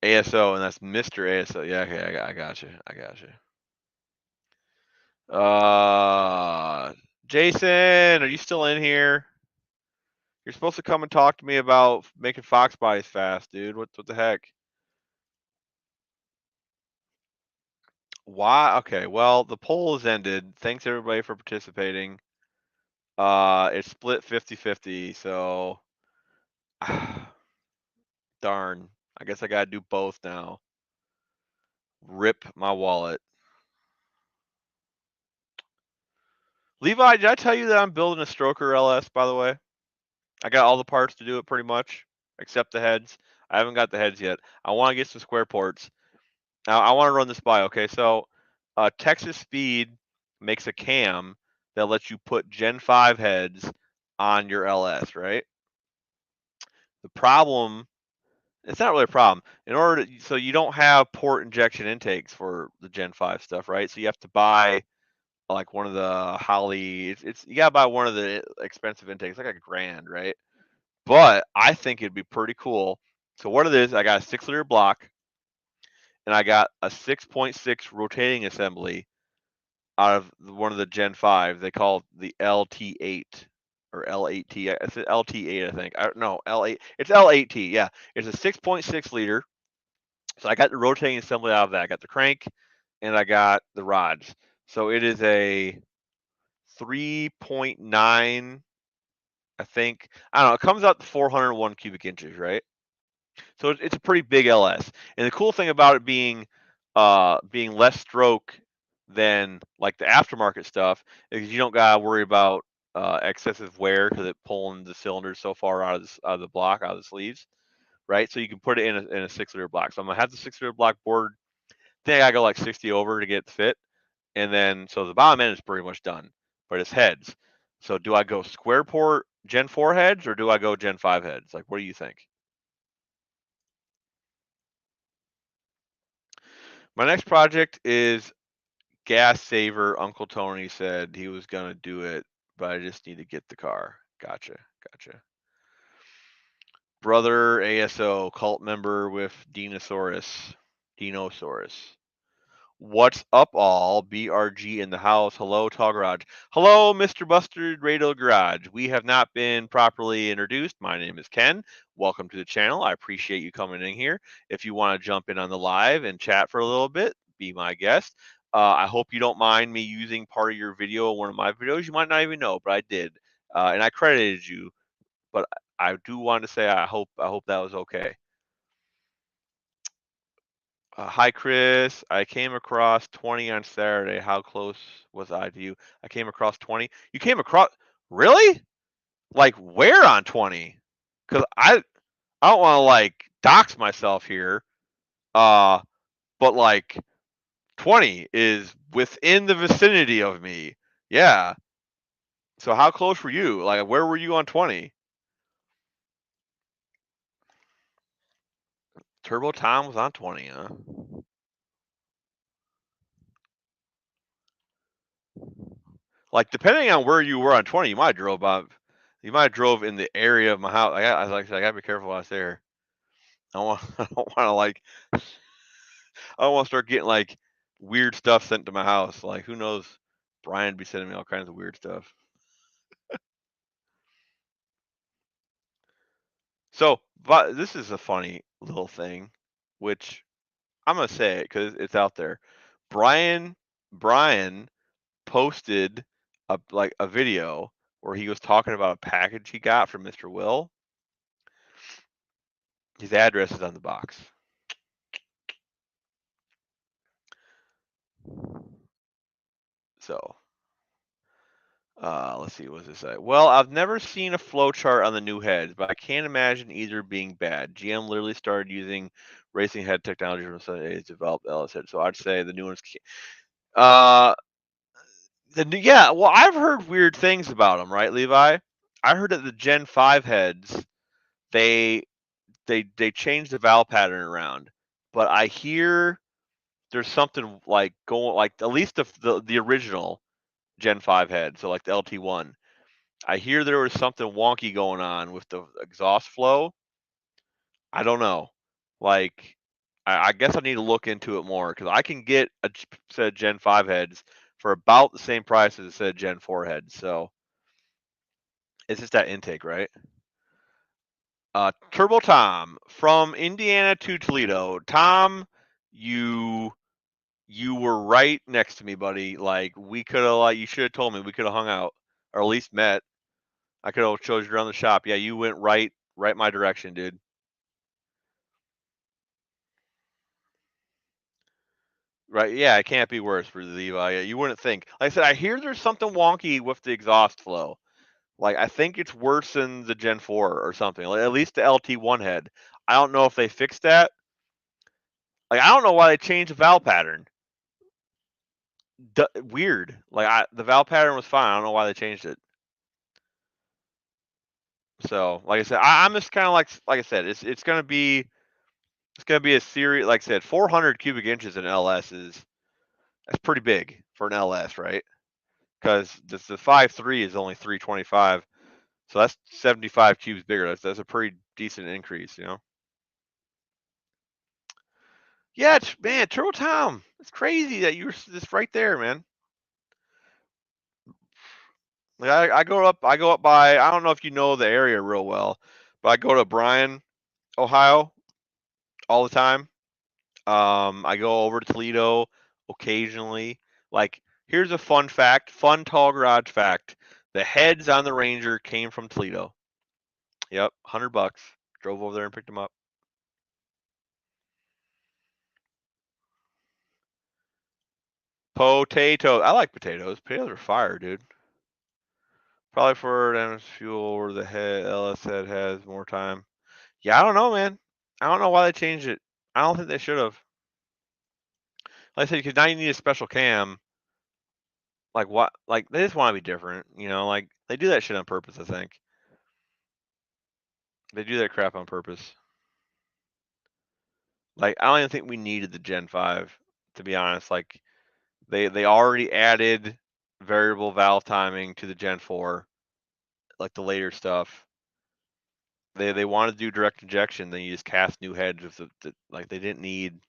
ASO, and that's Mr. ASO. Yeah, okay. I got you. I got you. Jason, are you still in here? You're supposed to come and talk to me about making fox bodies fast, dude. What the heck? Why? Okay, well, the poll has ended. Thanks everybody for participating. It's split 50-50, so darn. I guess I gotta do both now. Rip my wallet. Levi, did I tell you that I'm building a stroker LS, by the way? I got all the parts to do it pretty much, except the heads. I haven't got the heads yet. I want to get some square ports. Now, I want to run this by, okay? So, Texas Speed makes a cam that lets you put Gen 5 heads on your LS, right? The problem, it's not really a problem. In order to, so you don't have port injection intakes for the Gen 5 stuff, right? So you have to buy like one of the Holley, it's you gotta buy one of the expensive intakes, like $1,000, right? But I think it'd be pretty cool. So what it is, I got a 6-liter block and I got a 6.6 rotating assembly out of one of the Gen 5. They call it the LT8 or L8T. It's an LT8, I think. No, L8. It's L8T. Yeah, it's a 6.6 liter. So I got the rotating assembly out of that. I got the crank, and I got the rods. So it is a 3.9. I think. I don't know. It comes out to 401 cubic inches, right? So it's a pretty big LS. And the cool thing about it being less stroke than like the aftermarket stuff is you don't gotta worry about excessive wear because it pulling the cylinders so far out of the block, out of the sleeves, right? So you can put it in a 6-liter block. So I'm gonna have the 6-liter block board. I think I gotta go like 60 over to get it to fit, and then so the bottom end is pretty much done, but it's heads. So do I go square port Gen 4 heads or do I go Gen 5 heads? Like, what do you think? My next project is gas saver. Uncle Tony said he was gonna do it, but I just need to get the car. Gotcha, gotcha. Brother ASO, cult member with Dinosaurus. Dinosaurus. What's up, all? BRG in the house. Hello, Tall Garage. Hello, Mr. Bustard Radio Garage. We have not been properly introduced. My name is Ken. Welcome to the channel. I appreciate you coming in here. If you want to jump in on the live and chat for a little bit, be my guest. I hope you don't mind me using part of your video in one of my videos. You might not even know, but I did, and I credited you. But I do want to say I hope that was okay. Hi, Chris. I came across 20 on Saturday. How close was I to you? I came across 20. You came across, really? Like where on 20? Because I don't want to like dox myself here. Uh, but like 20 is within the vicinity of me. Yeah. So how close were you? Like where were you on 20? Turbo Tom was on 20, huh? Like depending on where you were on 20, you might have drove about. You might have drove in the area of my house. I gotta be careful out there. I don't want, I don't want to like, I don't want to start getting like weird stuff sent to my house. Like who knows? Brian be sending me all kinds of weird stuff. So, but this is a funny little thing, which I'm gonna say it because it's out there. Brian posted a video where he was talking about a package he got from Mr. Will. His address is on the box. So, let's see, what does it say? Well, I've never seen a flow chart on the new heads, but I can't imagine either being bad. GM literally started using racing head technology from some age developed LS head. So I'd say the new ones. Uh, yeah. Well, I've heard weird things about them, right, Levi? I heard that the Gen 5 heads they they changed the valve pattern around, but I hear there's something like going like at least the original Gen 5 head, so like the LT1. I hear there was something wonky going on with the exhaust flow. I don't know. Like, I guess I need to look into it more because I can get a set of Gen 5 heads for about the same price as a set of Gen 4 heads. So it's just that intake, right? Turbo Tom from Indiana to Toledo. Tom, you were right next to me, buddy. Like we could have, like you should have told me we could have hung out or at least met. I could have showed you around the shop. Yeah, you went right my direction, dude. Right? Yeah, it can't be worse for Levi. You wouldn't think. Like I said, I hear there's something wonky with the exhaust flow. Like I think it's worse than the Gen 4 or something. Like, at least the LT1 head. I don't know if they fixed that. Like I don't know why they changed the valve pattern. Weird. Like the valve pattern was fine. I don't know why they changed it. So, like I said, I'm just kind of like I said, it's gonna be a series. Like I said, 400 cubic inches in LS that's pretty big for an LS, right? Because the 5.3 is only 325, so that's 75 cubes bigger. That's a pretty decent increase, you know. Yeah, man, Turtle Tom. It's crazy that you were just right there, man. Like I go up by. I don't know if you know the area real well, but I go to Bryan, Ohio, all the time. I go over to Toledo occasionally. Like, here's a fun tall garage fact. The heads on the Ranger came from Toledo. Yep, $100. Drove over there and picked them up. Potatoes. I like potatoes. Potatoes are fire, dude. Probably for damage fuel where the head LS head has more time. Yeah, I don't know, man. I don't know why they changed it. I don't think they should have. Like I said, because now you need a special cam. Like what? Like they just want to be different, you know? Like they do that shit on purpose. I think they do that crap on purpose. Like I don't even think we needed the Gen 5, to be honest. Like they already added variable valve timing to the Gen 4, like the later stuff. They wanted to do direct injection, then you just cast new heads with like they didn't need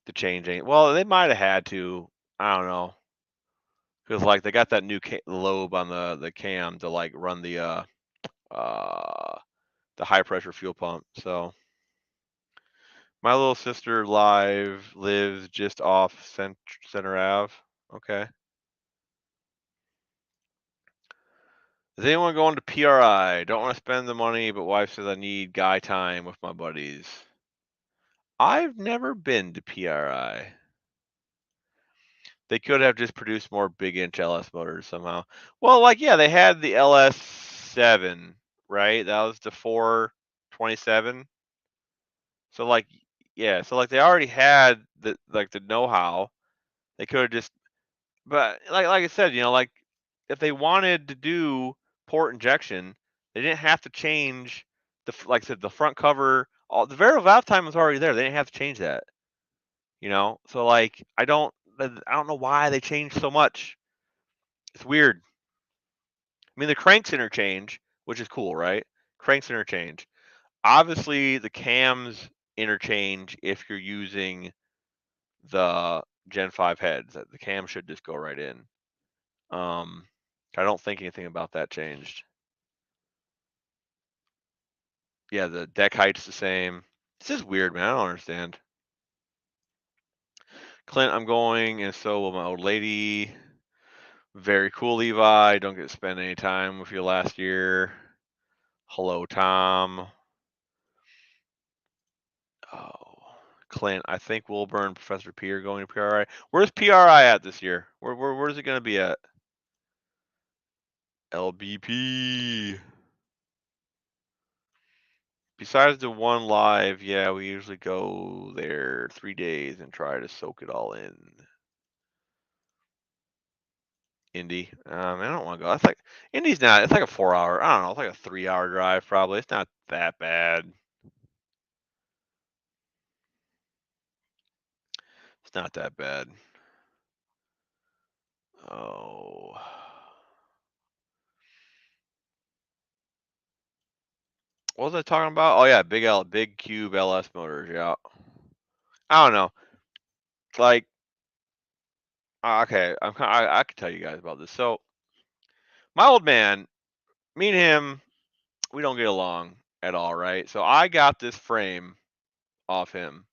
to change any. Well, they might have had to. I don't know. Because like they got that new lobe on the cam to like run uh the high pressure fuel pump. So my little sister lives just off Center Ave. Okay. Is anyone going to PRI? Don't want to spend the money, but wife says I need guy time with my buddies. I've never been to PRI. They could have just produced more big inch LS motors somehow. Well, like yeah, they had the LS7, right? That was the 427. So like yeah, so like they already had the know-how. They could have just but like I said, you know, like if they wanted to do port injection, they didn't have to change like I said the front cover. All the variable valve time was already there. They didn't have to change that. You know, so like I don't know why they changed so much. It's weird. I mean, the cranks interchange, which is cool, right? Cranks interchange. Obviously, the cams interchange if you're using the Gen 5 heads. The cam should just go right in. I don't think anything about that changed. Yeah, the deck height's the same. This is weird, man. I don't understand. Clint, I'm going, and so will my old lady. Very cool, Levi. Don't get to spend any time with you last year. Hello, Tom. Oh, Clint, I think Wilburn and Professor P are going to PRI. Where's PRI at this year? Where's it going to be at? LBP. Besides the one live, yeah, we usually go there 3 days and try to soak it all in. Indy. I don't want to go. That's like Indy's not. It's like a 4 hour. I don't know. It's like a 3 hour drive probably. It's not that bad. It's not that bad. Oh. What was I talking about? Oh yeah, big cube LS motors. Yeah. I don't know. Like, okay, I can tell you guys about this. So my old man, me and him, we don't get along at all, right? So I got this frame off him.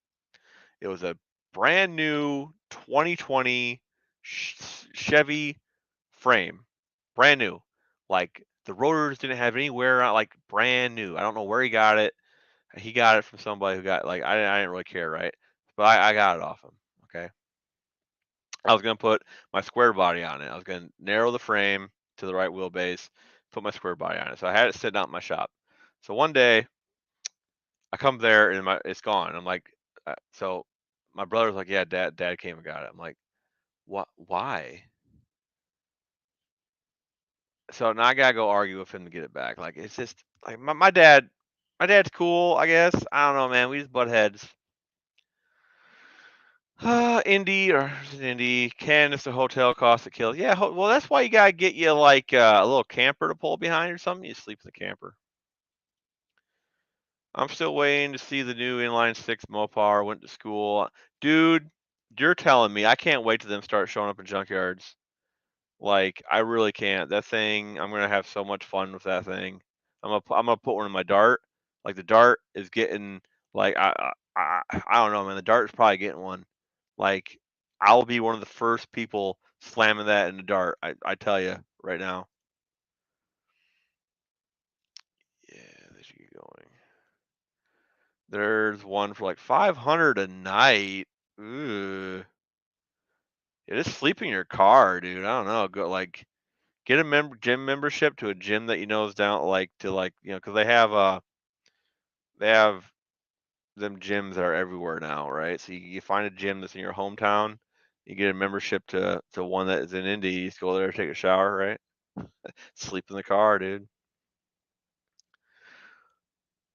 It was a brand new 2020 Chevy frame, brand new. Like the rotors didn't have any wear on, like brand new. I don't know where he got it. He got it from somebody who got like I didn't really care, right? But I got it off him. Okay. I was gonna put my square body on it. I was gonna narrow the frame to the right wheelbase, put my square body on it. So I had it sitting out in my shop. So one day I come there and it's gone. I'm like, so my brother's like, yeah, dad came and got it. I'm like, what? Why? So now I gotta go argue with him to get it back. Like it's just like my dad's cool, I guess. I don't know, man. We just butt heads. Indy or Indy, can if the hotel costs a kill. Yeah, well that's why you gotta get you like a little camper to pull behind or something. You sleep in the camper. I'm still waiting to see the new inline six Mopar. Went to school, dude. You're telling me I can't wait till them start showing up in junkyards. Like I really can't. That thing, I'm gonna have so much fun with that thing. I'm gonna put one in my Dart. Like the Dart is getting like I don't know, man. The Dart is probably getting one. Like I'll be one of the first people slamming that in the Dart. I tell you right now. Yeah, they should get going. There's one for like 500 a night. Ooh. Yeah, just sleep in your car, dude. I don't know. Go like get a gym membership to a gym that you know is down like to like because they have them gyms that are everywhere now, right? So you find a gym that's in your hometown, you get a membership to one that is in Indy. You just go there, take a shower, right? Sleep in the car, dude.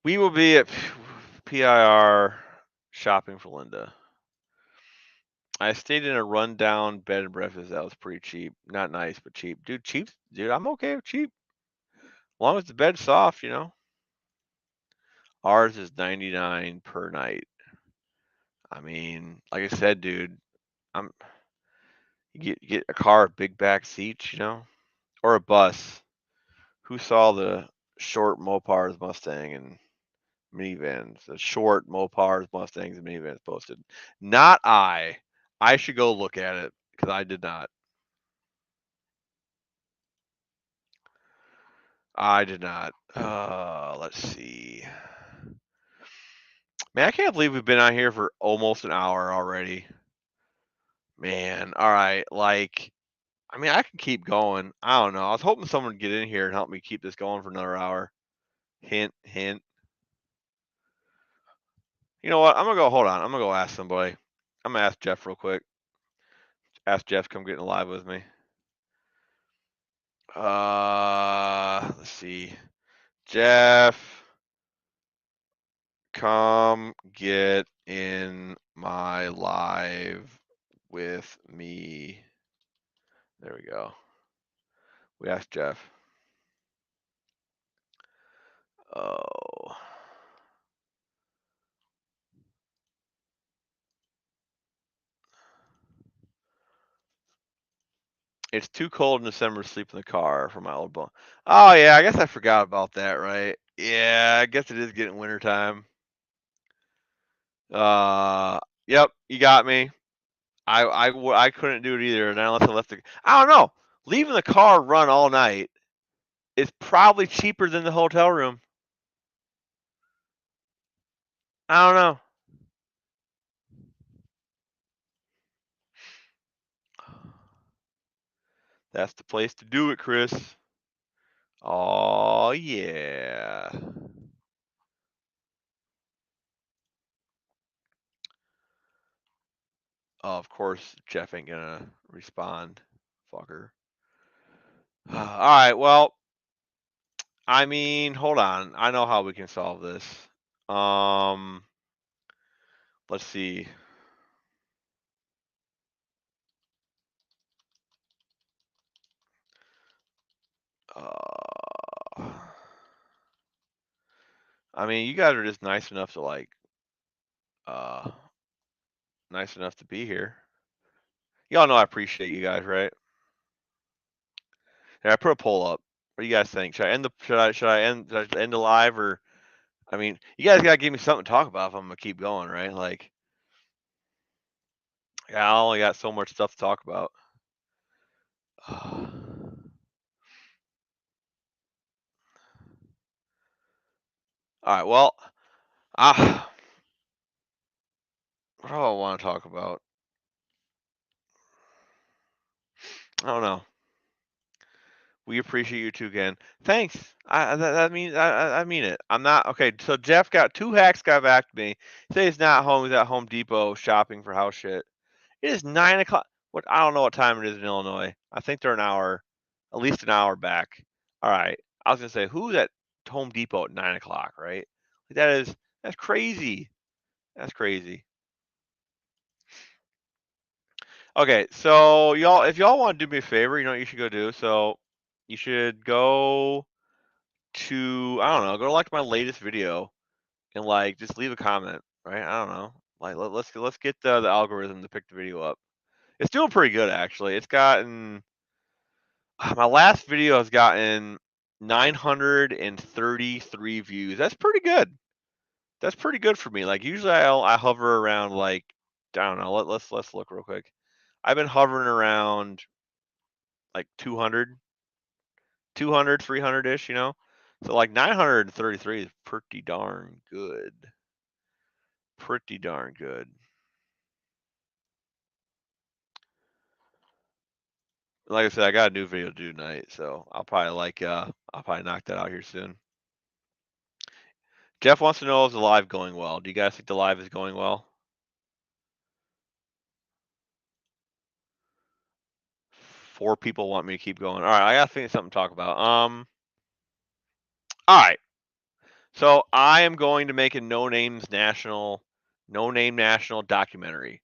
We will be at PIR shopping for Linda. I stayed in a rundown bed and breakfast that was pretty cheap. Not nice, but cheap. Dude, cheap. Dude, I'm okay with cheap. As long as the bed's soft, you know. Ours is 99 per night. I mean, like I said, dude, I'm you get a car with big back seats, you know, or a bus. Who saw the short Mopars, Mustang, and minivans? The short Mopars, Mustangs, and minivans posted. Not I. I should go look at it because I did not. I did not. Let's see. Man, I can't believe we've been out here for almost an hour already. Man, all right. Like, I mean, I can keep going. I don't know. I was hoping someone would get in here and help me keep this going for another hour. Hint, hint. You know what? I'm gonna go. Hold on. I'm gonna go ask somebody. I'm gonna ask Jeff real quick. Ask Jeff to come get in live with me. Let's see. Jeff, come get in my live with me. There we go. We asked Jeff. Oh. It's too cold in December to sleep in the car for my old bone. Oh yeah, I guess I forgot about that, right? Yeah, I guess it is getting wintertime. Yep, you got me. I couldn't do it either, not unless I left the. I don't know. Leaving the car run all night is probably cheaper than the hotel room. I don't know. That's the place to do it, Chris. Oh yeah. Oh, of course, Jeff ain't gonna respond, fucker. All right. Well, I mean, hold on. I know how we can solve this. Um, let's see. Uh, I mean, you guys are just nice enough to like, uh, nice enough to be here. Y'all know I appreciate you guys, right? Yeah, I put a poll up. What do you guys think? Should I end the live, or I mean, you guys gotta give me something to talk about if I'm gonna keep going, right? Like, yeah, I only got so much stuff to talk about. All right, well, ah, what do I want to talk about? I don't know. We appreciate you too, again. Thanks. I mean it. I'm not okay. So Jeff got 2 hacks got back to me. Say he's not home. He's at Home Depot shopping for house shit. It is 9 o'clock. What I don't know what time it is in Illinois. I think they're an hour, at least an hour back. All right. I was gonna say who's at Home Depot at 9 o'clock, right? Like that's crazy. That's crazy. Okay, so y'all, if y'all want to do me a favor, you know what you should go do. So you should go to I don't know, go to like my latest video and like just leave a comment, right? I don't know. Like let's get the algorithm to pick the video up. It's doing pretty good actually. It's gotten my last video has gotten 933 views. That's pretty good. That's pretty good for me. Like usually I hover around like I don't know. Let's look real quick. I've been hovering around like 200, 300 ish, you know. So like 933 is pretty darn good. Pretty darn good. Like I said, I got a new video to do tonight, so I'll probably knock that out here soon. Jeff wants to know is the live going well? Do you guys think the live is going well? 4 people want me to keep going. All right, I gotta think of something to talk about. All right. So I am going to make a no name national documentary.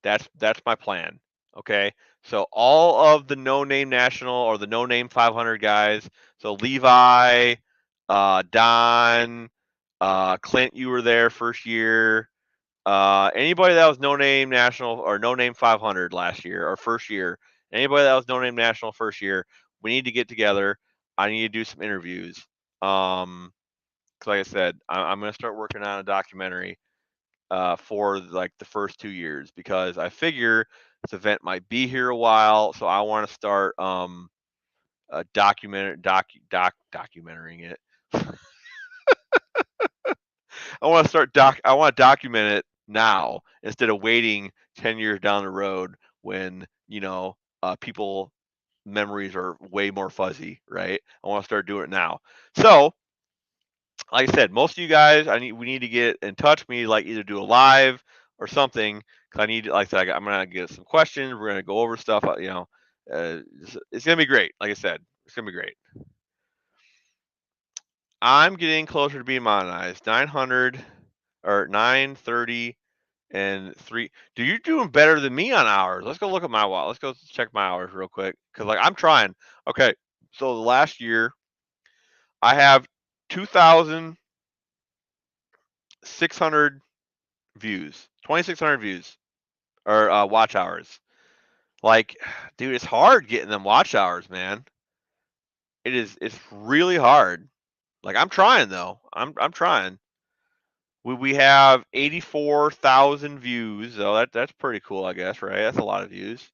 That's my plan. Okay. So all of the no name national or the no name 500 guys. So Levi, Don, Clint, you were there first year. Anybody that was no name national or no name 500 last year or first year. Anybody that was no name national first year. We need to get together. I need to do some interviews. Cause like I said, I'm gonna start working on a documentary for like the first 2 years because I figure this event might be here a while, so I want to start documenting it. I want to document it now instead of waiting 10 years down the road when people memories are way more fuzzy, right? I want to start doing it now. So like I said, most of you guys, we need to get in touch. We need to like either do a live or something because I need to, like I said, I'm gonna get some questions. We're gonna go over stuff. It's gonna be great. Like I said, it's gonna be great. I'm getting closer to being monetized. 900 or 930 and 3. Dude, you're doing better than me on hours. Let's go look at my watch. Let's go check my hours real quick because like I'm trying. Okay, so the last year I have 2,600 views, 2,600 views or watch hours. Like, dude, it's hard getting them watch hours, man. It's really hard. Like, I'm trying though. I'm trying. We have 84,000 views, so that's pretty cool, I guess, right? That's a lot of views.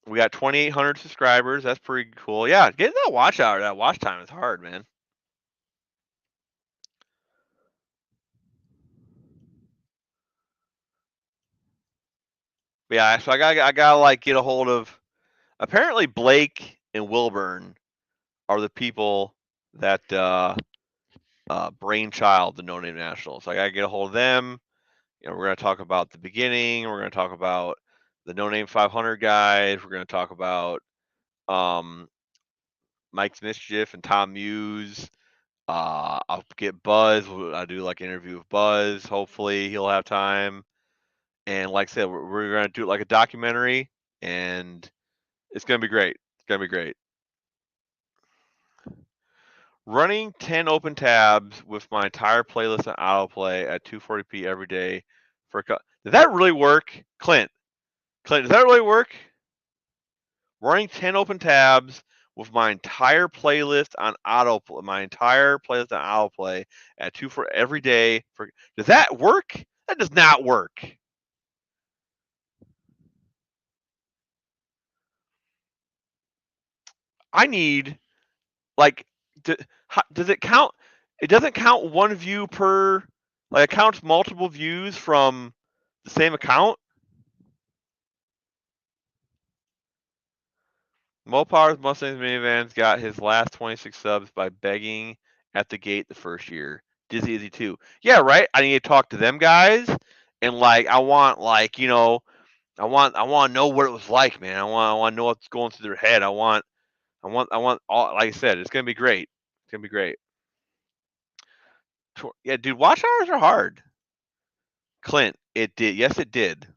We got 2,800 subscribers. That's pretty cool. Yeah, getting that watch hour, that watch time is hard, man. But yeah, so I gotta like get a hold of. Apparently, Blake and Wilburn are the people that brainchild the No Name National. So I gotta get a hold of them. You know, we're gonna talk about the beginning. We're gonna talk about the No Name 500 guys. We're gonna talk about um, Mike's Mischief and Tom Muse. I'll get Buzz. I do like an interview with Buzz. Hopefully he'll have time. And like I said, we're gonna do it like a documentary, and it's gonna be great. It's gonna be great. Running 10 open tabs with my entire playlist on autoplay at 240p every day for did that really work, Clint? Clint, does that really work? Running 10 open tabs with my entire playlist on autoplay at 2 for every day for does that work? That does not work. I need like does it count? It doesn't count one view per like it counts multiple views from the same account. Mopar's Mustangs minivans got his last 26 subs by begging at the gate the first year. Dizzy Izzy too. Yeah, right. I need to talk to them guys, and like I want like I want to know what it was like, man. I want to know what's going through their head. I want all. Like I said, it's gonna be great. It's gonna be great. Yeah, dude, watch hours are hard. Clint, it did. Yes, it did.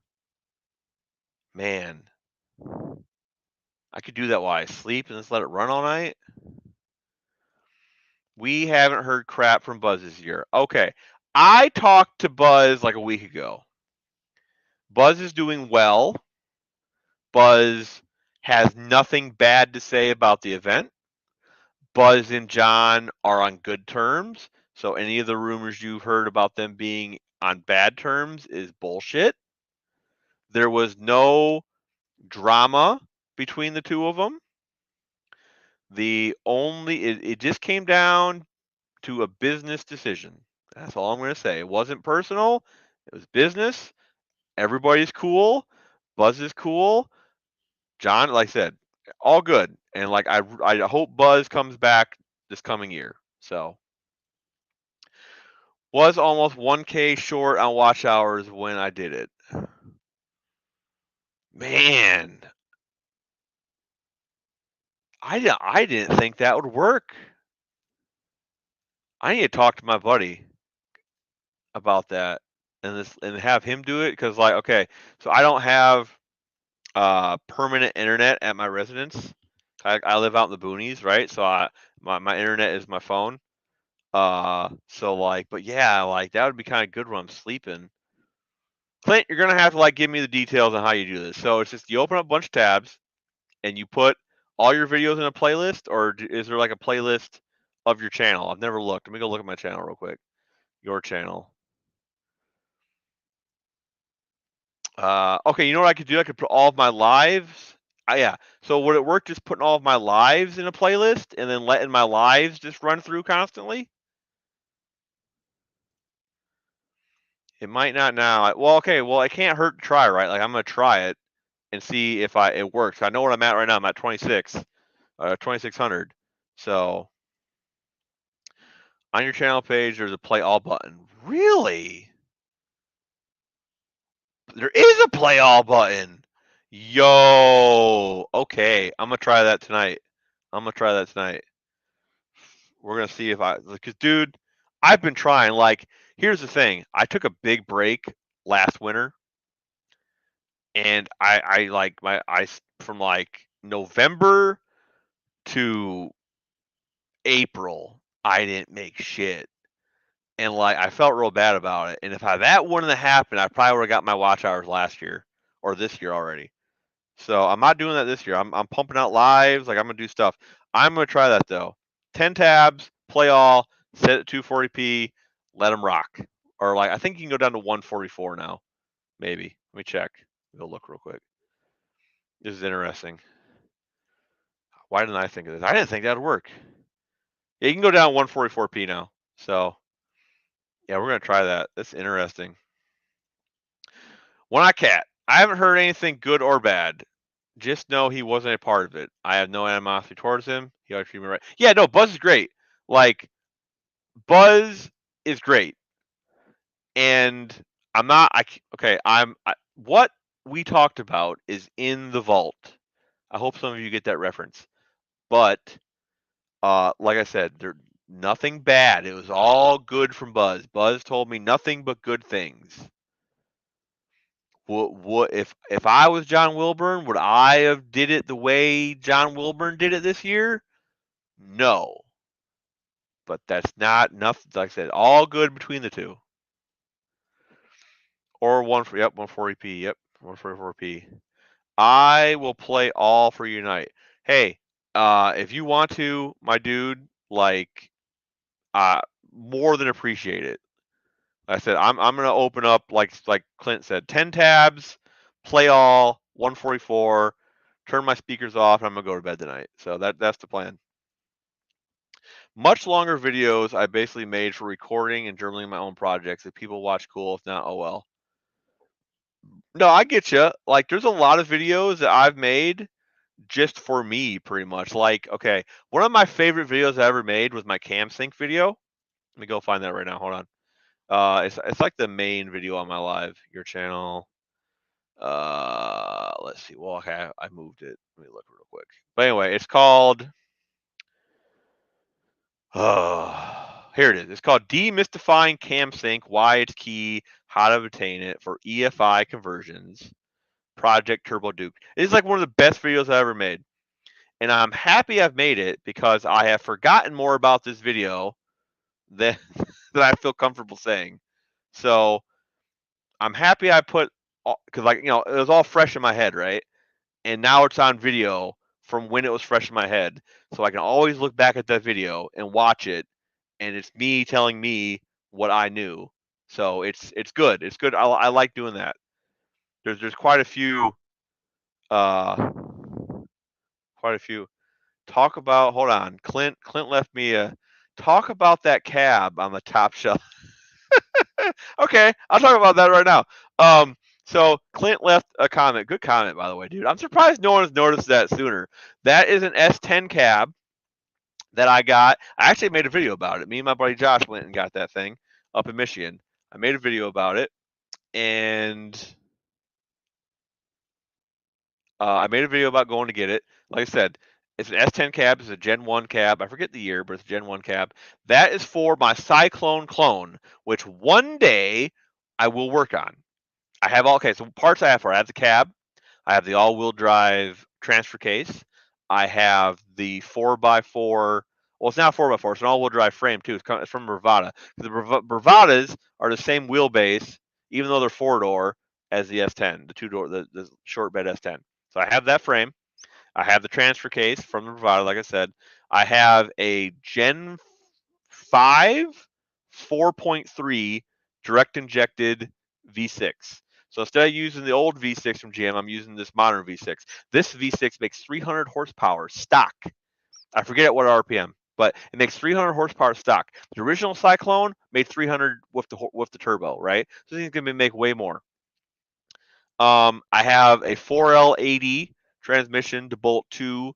Man, I could do that while I sleep and just let it run all night. We haven't heard crap from Buzz this year. Okay. I talked to Buzz like a week ago. Buzz is doing well. Buzz has nothing bad to say about the event. Buzz and John are on good terms. So any of the rumors you've heard about them being on bad terms is bullshit. There was no drama between the two of them. It just came down to a business decision. That's all I'm going to say. It wasn't personal. It was business. Everybody's cool. Buzz is cool. John, like I said, all good. And like I hope Buzz comes back this coming year. So was almost 1K short on watch hours when I did it. Man, I didn't think that would work. I need to talk to my buddy about that and have him do it because like okay, so I don't have permanent internet at my residence. I live out in the boonies, right? So my internet is my phone. So like, but yeah, like that would be kind of good when I'm sleeping. Clint, you're gonna have to like give me the details on how you do this. So it's just you open up a bunch of tabs and you put all your videos in a playlist, or is there like a playlist of your channel? I've never looked. Let me go look at my channel real quick. Your channel. Okay, you know what I could do? I could put all of my lives. Yeah. So would it work just putting all of my lives in a playlist and then letting my lives just run through constantly? It might not now. Well, okay. Well, it can't hurt to try, right? Like I'm gonna try it and see if it works. I know what I'm at right now. I'm at 2600. So on your channel page, there's a play all button. Really? There is a play all button. Yo. Okay. I'm gonna try that tonight. We're gonna see if because dude, I've been trying. Like, here's the thing. I took a big break last winter, and I like from like November to April, I didn't make shit, and like I felt real bad about it. And if that wouldn't have happened, I probably would have got my watch hours last year or this year already. So I'm not doing that this year. I'm pumping out lives. Like I'm gonna do stuff. I'm gonna try that though. 10 tabs, play all, set it 240p, let them rock. Or like, I think you can go down to 144 now, maybe. Let me check. Go look real quick. This is interesting. Why didn't I think of this? I didn't think that'd work. Yeah, you can go down 144p now. So, yeah, we're gonna try that. That's interesting. One Eye Cat. I haven't heard anything good or bad. Just know he wasn't a part of it. I have no animosity towards him. He always treated me right. Yeah, no, Buzz is great. Like, Buzz is great. And I'm not. Okay. What we talked about is in the vault. I hope some of you get that reference. But, like I said, there nothing bad. It was all good from Buzz. Buzz told me nothing but good things. What if I was John Wilburn, would I have did it the way John Wilburn did it this year? No. But that's not enough. Like I said, all good between the two. Or 140p. Yep, 144p. I will play all for Unite. Hey, if you want to, my dude, like, more than appreciate it. Like I said, I'm gonna open up like Clint said, 10 tabs, play all, 144, turn my speakers off, and I'm gonna go to bed tonight. So that's the plan. Much longer videos I basically made for recording and journaling my own projects. If people watch, cool. If not, oh well. No, I get you. Like, there's a lot of videos that I've made just for me, pretty much. Like, okay, one of my favorite videos I ever made was my CamSync video. Let me go find that right now. Hold on. It's like the main video on my live. Your channel. Let's see. Well, okay, I moved it. Let me look real quick. But anyway, it's called. Here it is. It's called Demystifying CamSync, Why It's Key, How to Obtain It for EFI Conversions, Project Turbo Duke. It's like one of the best videos I ever made. And I'm happy I've made it because I have forgotten more about this video than, than I feel comfortable saying. So I'm happy I put, because like, you know, it was all fresh in my head, right? And now it's on video from when it was fresh in my head. So I can always look back at that video and watch it, and it's me telling me what I knew. So it's good. It's good. I like doing that. There's quite a few. Quite a few. Talk about. Hold on. Clint left me a. Talk about that cab on the top shelf. Okay, I'll talk about that right now. So Clint left a comment. Good comment, by the way, dude. I'm surprised no one has noticed that sooner. That is an S10 cab that I got. I actually made a video about it. Me and my buddy Josh went and got that thing up in Michigan. I made a video about it, and I made a video about going to get it. Like I said, it's an S10 cab. It's a Gen 1 cab. I forget the year, but it's a Gen 1 cab. That is for my Cyclone clone, which one day I will work on. I have all, okay, so parts I have for it. I have the cab. I have the all-wheel drive transfer case. I have the 4x4. Well, it's not 4x4. It's an all-wheel drive frame too. It's from Bravada. The Bravadas are the same wheelbase, even though they're 4-door, as the S10, the 2-door, the short bed S10. So I have that frame. I have the transfer case from the Bravada, like I said. I have a Gen 5 4.3 direct injected V6. So instead of using the old V6 from GM, I'm using this modern V6. This V6 makes 300 horsepower stock. I forget at what RPM, but it makes 300 horsepower stock. The original Cyclone made 300 with the turbo, right? So these can make way more. I have a 4L80 transmission to bolt to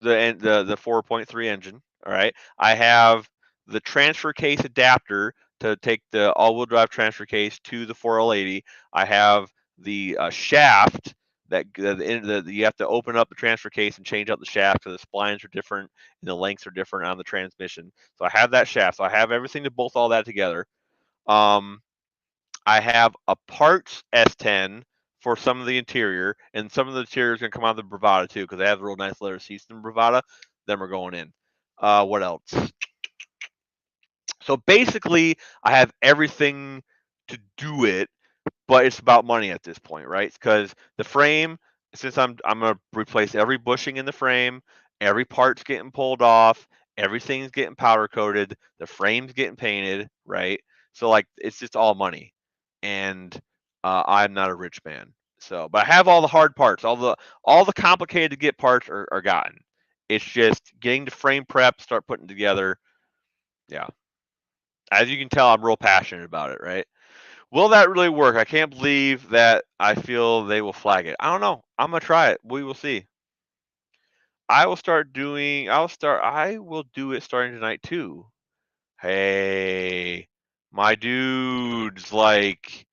the 4.3 engine. All right. I have the transfer case adapter to take the all-wheel drive transfer case to the 4L80. I have the shaft that you have to open up the transfer case and change out the shaft because the splines are different and the lengths are different on the transmission. So I have that shaft. So I have everything to bolt all that together. I have a parts S10 for some of the interior, and some of the interior is going to come out of the Bravada too because they have real nice leather seats in Bravada. Them are going in. What else? So basically, I have everything to do it, but it's about money at this point, right? Because the frame, since I'm gonna replace every bushing in the frame, every part's getting pulled off, everything's getting powder coated, the frame's getting painted, right? So like it's just all money, and I'm not a rich man. So, but I have all the hard parts, all the complicated to get parts are gotten. It's just getting the frame prep, start putting together. Yeah, as you can tell, I'm real passionate about it, right? Will that really work? I can't believe that I feel they will flag it. I don't know. I'm gonna try it. We will see. I will do it starting tonight too. Hey, my dudes, like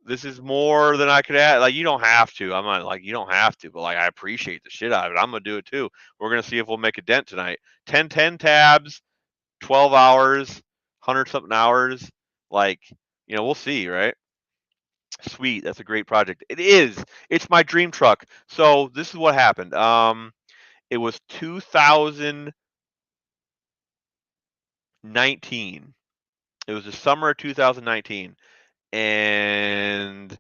this is more than I could add. Like you don't have to. I'm not like you don't have to, but like I appreciate the shit out of it. I'm gonna do it too. We're gonna see if we'll make a dent tonight. 10 tabs, 12 hours, 100 something hours. Like, we'll see, right? Sweet, that's a great project. It is. It's my dream truck. So this is what happened. It was 2019. It was the summer of 2019, and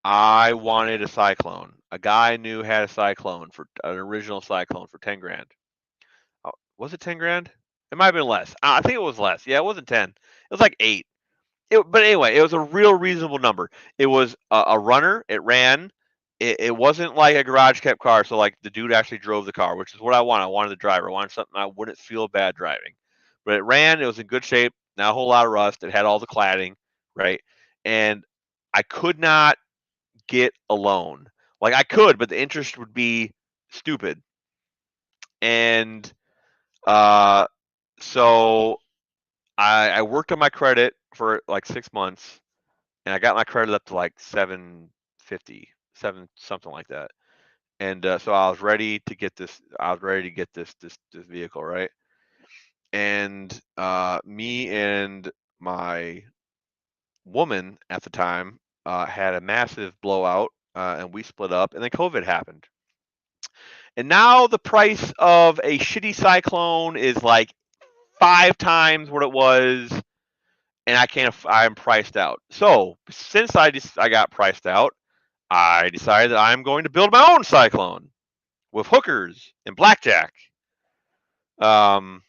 I wanted a Cyclone. A guy I knew had a Cyclone for an original Cyclone for 10 grand. Oh, was it 10 grand? It might have been less. I think it was less. Yeah, it wasn't 10. It was like 8. But anyway, it was a real reasonable number. It was a runner. It ran. It wasn't like a garage kept car. So like the dude actually drove the car, which is what I want. I wanted the driver. I wanted something I wouldn't feel bad driving. But it ran. It was in good shape. Not a whole lot of rust. It had all the cladding, right? And I could not get a loan. Like I could, but the interest would be stupid. And uh, so I worked on my credit for like 6 months, and I got my credit up to like 750, something like that. And so I was ready to get this. I was ready to get this vehicle, right? And me and my woman at the time had a massive blowout, and we split up. And then COVID happened, and now the price of a shitty Cyclone is like 5 times what it was, and I'm priced out. So since I got priced out, I decided that I'm going to build my own Cyclone with hookers and blackjack. Um,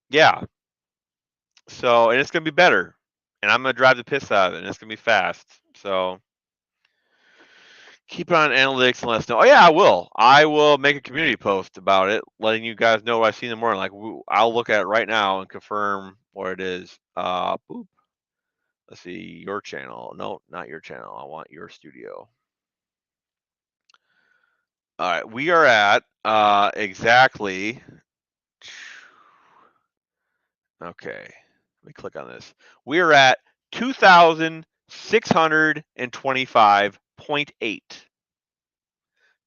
yeah. So, and it's gonna be better, and I'm gonna drive the piss out of it, and it's gonna be fast. So, keep it on analytics and let us know. Oh yeah, I will. I will make a community post about it, letting you guys know what I see in the morning. Like I'll look at it right now and confirm what it is. Boop. Let's see your channel. No, not your channel. I want your studio. All right, we are at exactly. Okay, let me click on this. We are at 2,625.8.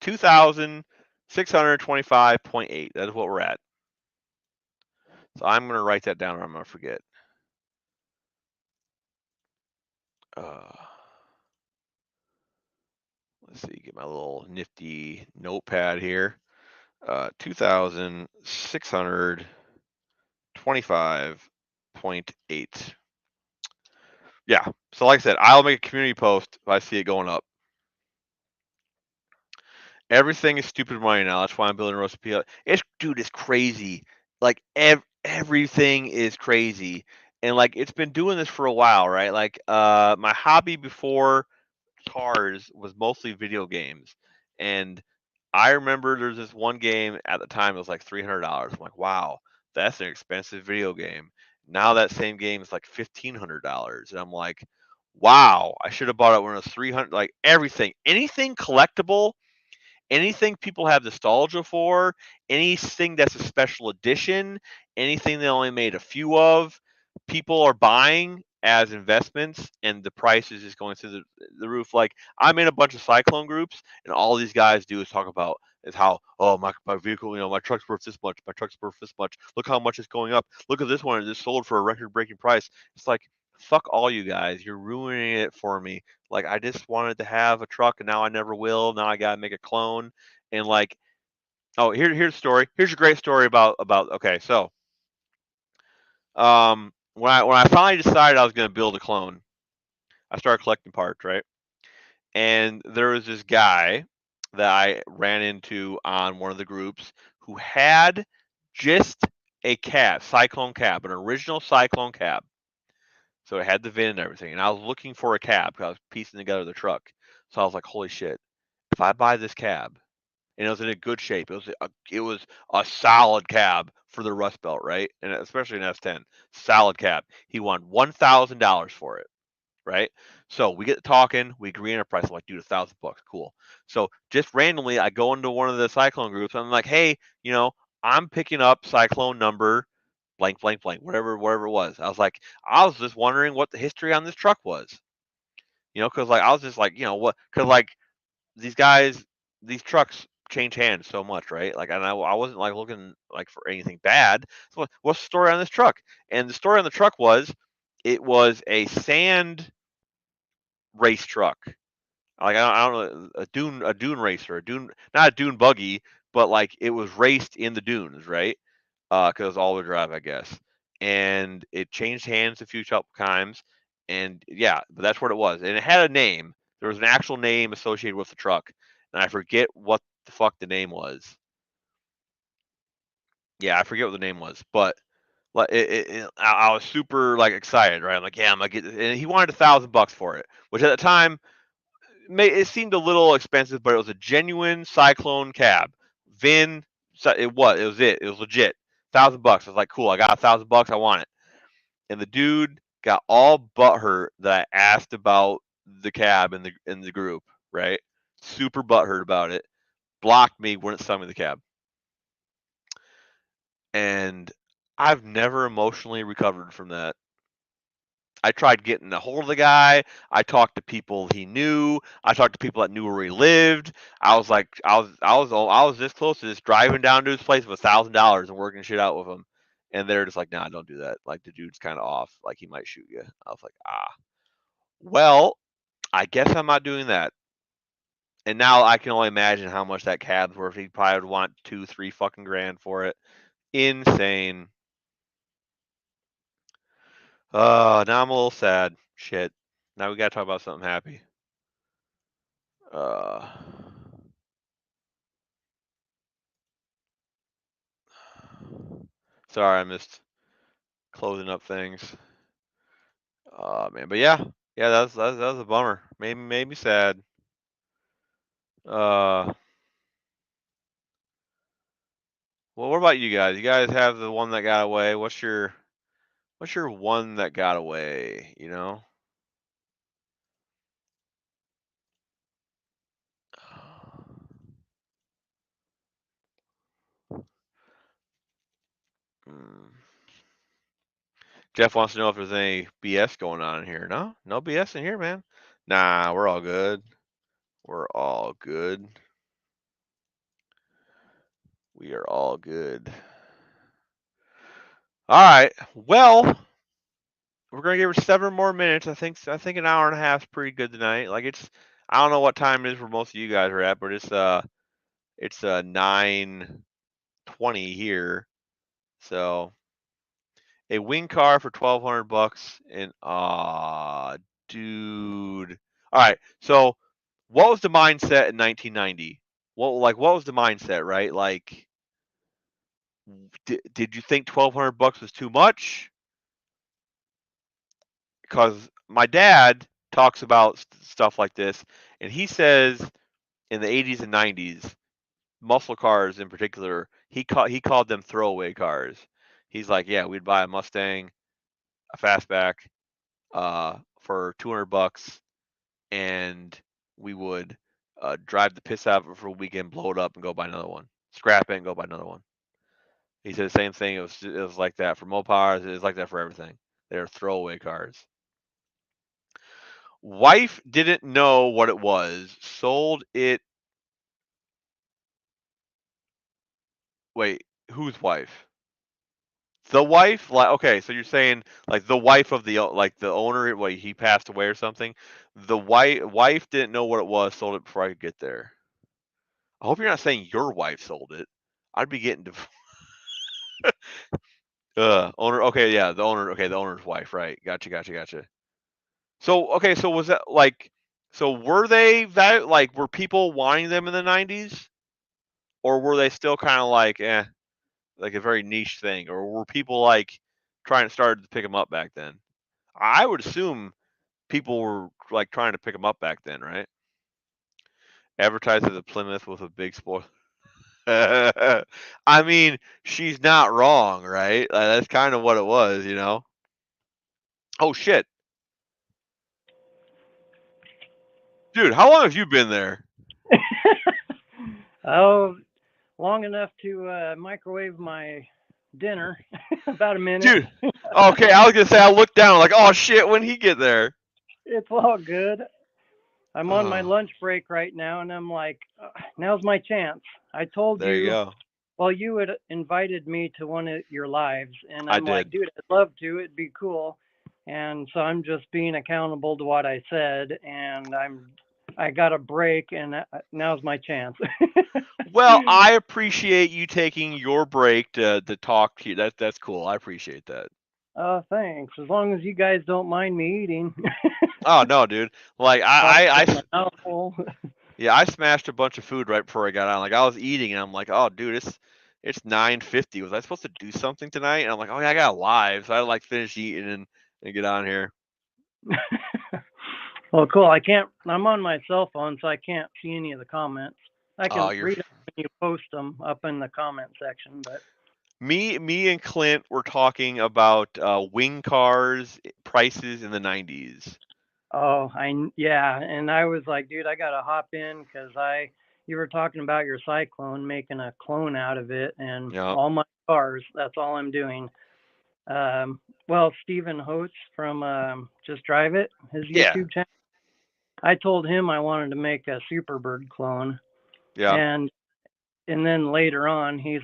2,625.8. That is what we're at. So I'm going to write that down or I'm going to forget. Let's see, get my little nifty notepad here. 2,625.8. Yeah. So like I said, I'll make a community post if I see it going up. Everything is stupid money now. That's why I'm building Roast PL. It's crazy. Like everything is crazy, and like it's been doing this for a while, right? Like my hobby before cars was mostly video games, and I remember there's this one game at the time it was like $300. I'm like, wow, that's an expensive video game. Now that same game is like $1,500, and I'm like, wow, I should have bought it when it was 300. Like anything collectible, anything people have nostalgia for, anything that's a special edition, anything they only made a few of, people are buying as investments, and the price is just going through the roof. Like I'm in a bunch of Cyclone groups, and all these guys do is talk about is how, oh, my vehicle, my truck's worth this much, my truck's worth this much, look how much it's going up, look at this one, it just sold for a record breaking price. It's like, fuck all you guys, you're ruining it for me. Like I just wanted to have a truck, and now I never will. Now I gotta make a clone. And like, oh, here's a story. Here's a great story about okay, so when I finally decided I was gonna build a clone, I started collecting parts, right? And there was this guy that I ran into on one of the groups who had just a cab, Cyclone cab, an original Cyclone cab. So it had the VIN and everything. And I was looking for a cab because I was piecing together the truck. So I was like, holy shit, if I buy this cab and it was in a good shape, it was a solid cab for the Rust Belt, right? And especially an S10, solid cab. He wanted $1,000 for it, right? So we get talking, we agree on a price. I'm like, dude, $1,000, cool. So just randomly, I go into one of the Cyclone groups. And I'm like, hey, I'm picking up Cyclone number blank, blank, blank, whatever it was. I was just wondering what the history on this truck was, because I was just like, what, because these trucks change hands so much, right? Like, and I wasn't like looking like for anything bad. So what's the story on this truck? And the story on the truck was, it was a sand race truck. Like, I don't know, a dune racer, not a dune buggy, but like it was raced in the dunes, right? Because it was all-wheel drive, I guess. And it changed hands a few times, and yeah, but that's what it was. And it had a name. There was an actual name associated with the truck, and I forget what the fuck the name was. Yeah, I forget what the name was, but like I was super like excited, right? I'm like, yeah, I'm gonna get this. And he wanted $1,000 for it, which at the time it seemed a little expensive, but it was a genuine Cyclone cab. VIN, it was legit. $1,000. I was like, cool, I got $1,000. I want it. And the dude got all butthurt that I asked about the cab in the group, right? Super butthurt about it. Blocked me, wouldn't sell me the cab. And I've never emotionally recovered from that. I tried getting a hold of the guy. I talked to people he knew. I talked to people that knew where he lived. I was like, I was this close to just driving down to his place with $1,000 and working shit out with him. And they're just like, nah, don't do that. Like, the dude's kind of off. Like, he might shoot you. I was like, well, I guess I'm not doing that. And now I can only imagine how much that cab's worth. He probably would want 2-3 fucking grand for it. Insane. Now I'm a little sad. Shit. Now we gotta talk about something happy. Sorry, I missed closing up things. Oh man, but yeah, that was a bummer. Made me sad. Well, what about you guys? You guys have the one that got away. What's your one that got away? Hmm. Jeff wants to know if there's any BS going on in here. No BS in here, man. Nah, we're all good. We're all good. We are all good. All right. Well, we're gonna give her 7 more minutes. I think an hour and a half is pretty good tonight. Like, I don't know what time it is where most of you guys are at, but it's 9:20 here. So a wing car for $1,200 and dude. All right. So what was the mindset in 1990? What was the mindset, right? Like, did you think $1,200 was too much? Because my dad talks about stuff like this, and he says in the 80s and 90s, muscle cars in particular, he called them throwaway cars. He's like, yeah, we'd buy a Mustang, a fastback, for $200, and we would drive the piss out of it for a weekend, blow it up, and go buy another one. Scrap it and go buy another one. He said the same thing. It was like that for Mopars. It was like that for everything. They're throwaway cars. Wife didn't know what it was. Sold it. Wait, whose wife? The wife? Like, okay, so you're saying like the wife of like the owner? Wait, he passed away or something? The wife didn't know what it was. Sold it before I could get there. I hope you're not saying your wife sold it. I'd be getting owner. Okay, yeah, the owner. Okay, the owner's wife. Right. Gotcha. So okay, so was that like? So were they that like? Were people wanting them in the 90s, or were they still kind of like, eh? like a very niche thing, or were people like trying to start to pick them up back then? I would assume people were like trying to pick them up back then, right? Advertised as a Plymouth with a big spoiler. I mean, she's not wrong, right? Like, that's kind of what it was, you know. Oh shit, dude, how long have you been there, Oh, long enough to microwave my dinner. About a minute. dude? Okay, I was gonna say I looked down like, oh shit, when he get there? It's all good. I'm on my Oh, lunch break right now, and I'm like, now's my chance. I told there you you, go. well, you had invited me to one of your lives, and I I'm like, did. dude, I'd love to. It'd be cool. And so I'm just being accountable to what I said, and I got a break, and now's my chance. Well, I appreciate you taking your break to talk to you. That's cool. I appreciate that. Thanks. As long as you guys don't mind me eating. Oh no, dude. Like Talk I with my mouth full. yeah, I smashed a bunch of food right before I got on. Like I was eating and I'm like, oh dude, it's 9:50. Was I supposed to do something tonight? And I'm like, oh yeah, I got live. So I like finish eating and get on here. Well, cool. I can't. I'm on my cell phone, so I can't see any of the comments. I Oh, can you're read them when you post them up in the comment section. But me and Clint were talking about wing cars prices in the 90s. oh, yeah, and I was like, dude, I gotta hop in because I you were talking about your cyclone, making a clone out of it, and Yeah. all my cars. That's all I'm doing. Well, Stephen Holtz from Just Drive It, his Yeah. YouTube channel. I told him I wanted to make a Superbird clone, Yeah. and then later on, he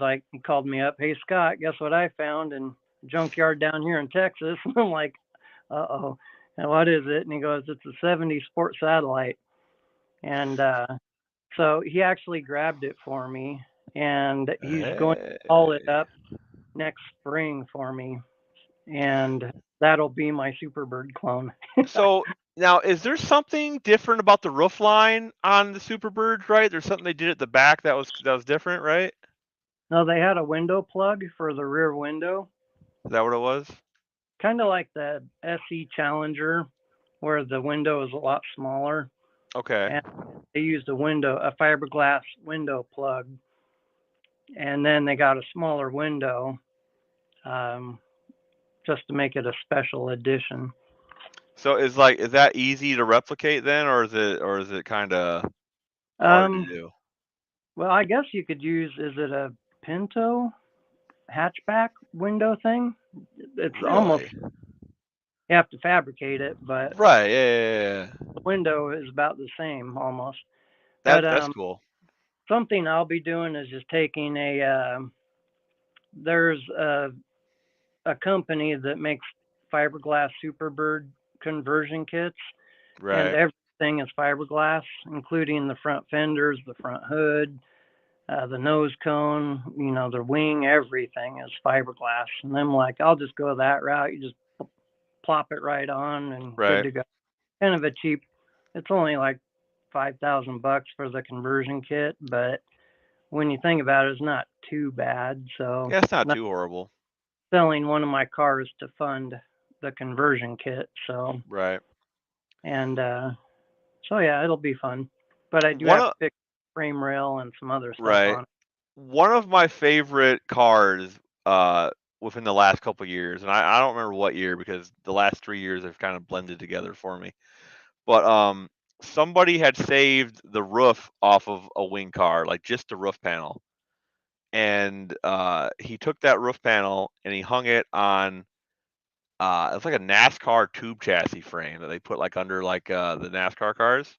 called me up. Hey Scott, guess what I found in a junkyard down here in Texas? I'm like, uh-oh. And what is it? And he goes, it's a 70 Sport Satellite. And so he actually grabbed it for me, and he's going to haul it Hey. up next spring for me, and that'll be my Superbird clone. So now, is there something different about the roof line on the Superbirds? Right, there's something they did at the back that was different, right? No, they had a window plug for the rear window, Is that what it was? kind of like the SE Challenger, where the window is a lot smaller, Okay. and they used a fiberglass window plug, and then they got a smaller window, um, just to make it a special edition. So is that easy to replicate then, or is it kind of hard to Um, do? well, I guess you could use. Is it a Pinto hatchback window thing? It's almost Really? you have to fabricate it, but Right. Yeah. Yeah, yeah, yeah. the window is about the same almost. But That's cool. something I'll be doing is just taking there's a company that makes fiberglass Superbird conversion kits, and Right. everything is fiberglass, including the front fenders, the front hood, the nose cone, the wing, everything is fiberglass. And I'm like, I'll just go that route. You just plop it right on and good Right. to go. Kind of a cheap. It's only like $5,000 for the conversion kit, but when you think about it, it's not too bad. So Yeah, it's not I'm too horrible. selling one of my cars to fund the conversion kit. So Right. and yeah, it'll be fun. But I do One have of to fix frame rail and some other stuff right. on it. One of my favorite cars uh within the last couple years, and I don't remember what year because the last 3 years have kind of blended together for me. But somebody had saved the roof off of a wing car, like just the roof panel. And he took that roof panel and he hung it on it's like a NASCAR tube chassis frame that they put like under like the NASCAR cars.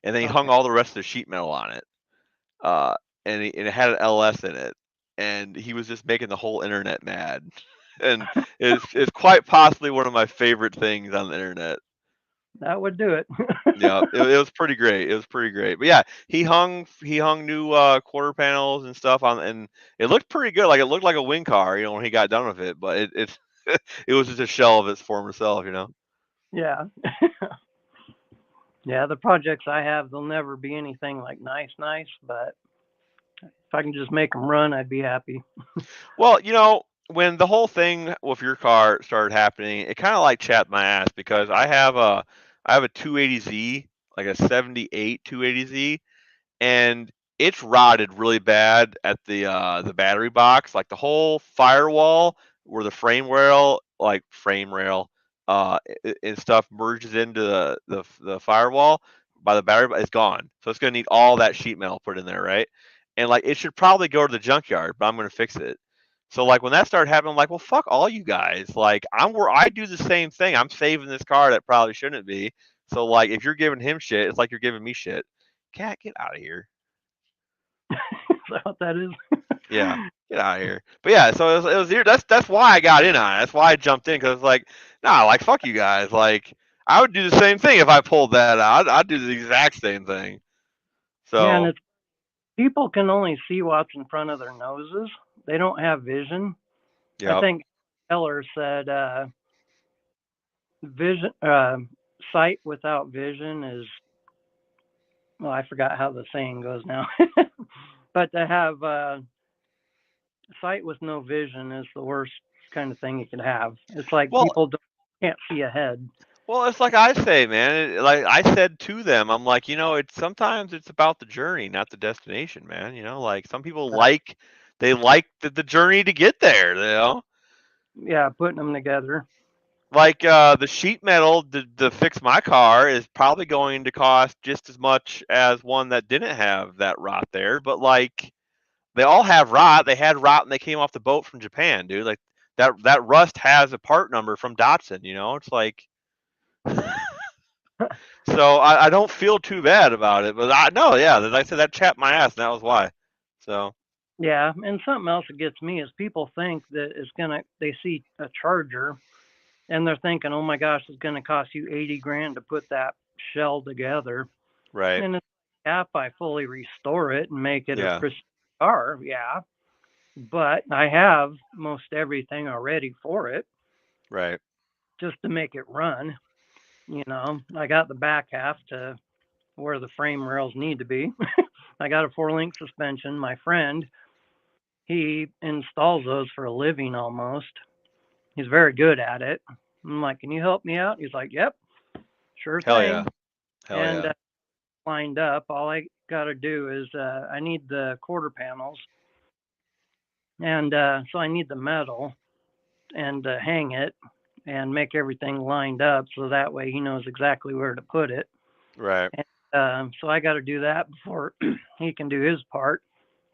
And then he hung Okay. all the rest of the sheet metal on it. Uh and it had an LS in it. And he was just making the whole internet mad. And it's quite possibly one of my favorite things on the internet. That would do it. Yeah, it was pretty great. It was pretty great. But yeah, he hung new quarter panels and stuff on, and it looked pretty good. Like it looked like a wing car, when he got done with it. But it's it was just a shell of its former self. Yeah. Yeah, the projects I have, they'll never be anything like nice, nice, but if I can just make them run, I'd be happy. Well, when the whole thing with your car started happening, it kind of like chapped my ass because I have a 280Z, like a 78 280Z, and it's rotted really bad at the battery box, like the whole firewall where the frame rail and stuff merges into the firewall by the battery is gone. So it's gonna need all that sheet metal put in there, right? And like it should probably go to the junkyard, but I'm gonna fix it. So like when that started happening, I'm like, well, fuck all you guys. Like I'm where I do the same thing. I'm saving this car that probably shouldn't be. So like if you're giving him shit, it's like you're giving me shit. Cat, get out of here. Is that what that is? Yeah, get out of here. But yeah, so it was here. That's why I got in on it. That's why I jumped in because it's like, nah, like fuck you guys. Like I would do the same thing if I pulled that out. I'd do the exact same thing. Yeah, and So it's people can only see what's in front of their noses. They don't have vision. I yep. think Eller said vision sight without vision is, well, I forgot how the saying goes now. But to have sight with no vision is the worst kind of thing you could have. It's like Well, people can't see ahead. well, it's like I say, man. Like I said to them, I'm like, it's sometimes it's about the journey, not the destination, man. Like some people they like the journey to get there. Yeah, putting them together. Like the sheet metal to fix my car is probably going to cost just as much as one that didn't have that rot there. But like they all have rot. They had rot when they came off the boat from Japan, dude. Like that rust has a part number from Datsun. It's like so I don't feel too bad about it. But I know, yeah, like I said, that chapped my ass, and that was why. So Yeah, and something else that gets me is people think that they see a Charger and they're thinking, oh my gosh, it's gonna cost you 80 grand to put that shell together. right, And it's, yeah, if I fully restore it and make it a yeah, pristine car, yeah. But I have most everything already for it right, just to make it run. I got the back half to where the frame rails need to be. I got a 4-link suspension. My friend, he installs those for a living almost. He's very good at it. I'm like, can you help me out? He's like, yep, sure hell yeah, thing. hell And yeah, lined up. All I got to do is I need the quarter panels, and so I need the metal and hang it and make everything lined up so that way he knows exactly where to put it. right, And so I got to do that before he can do his part.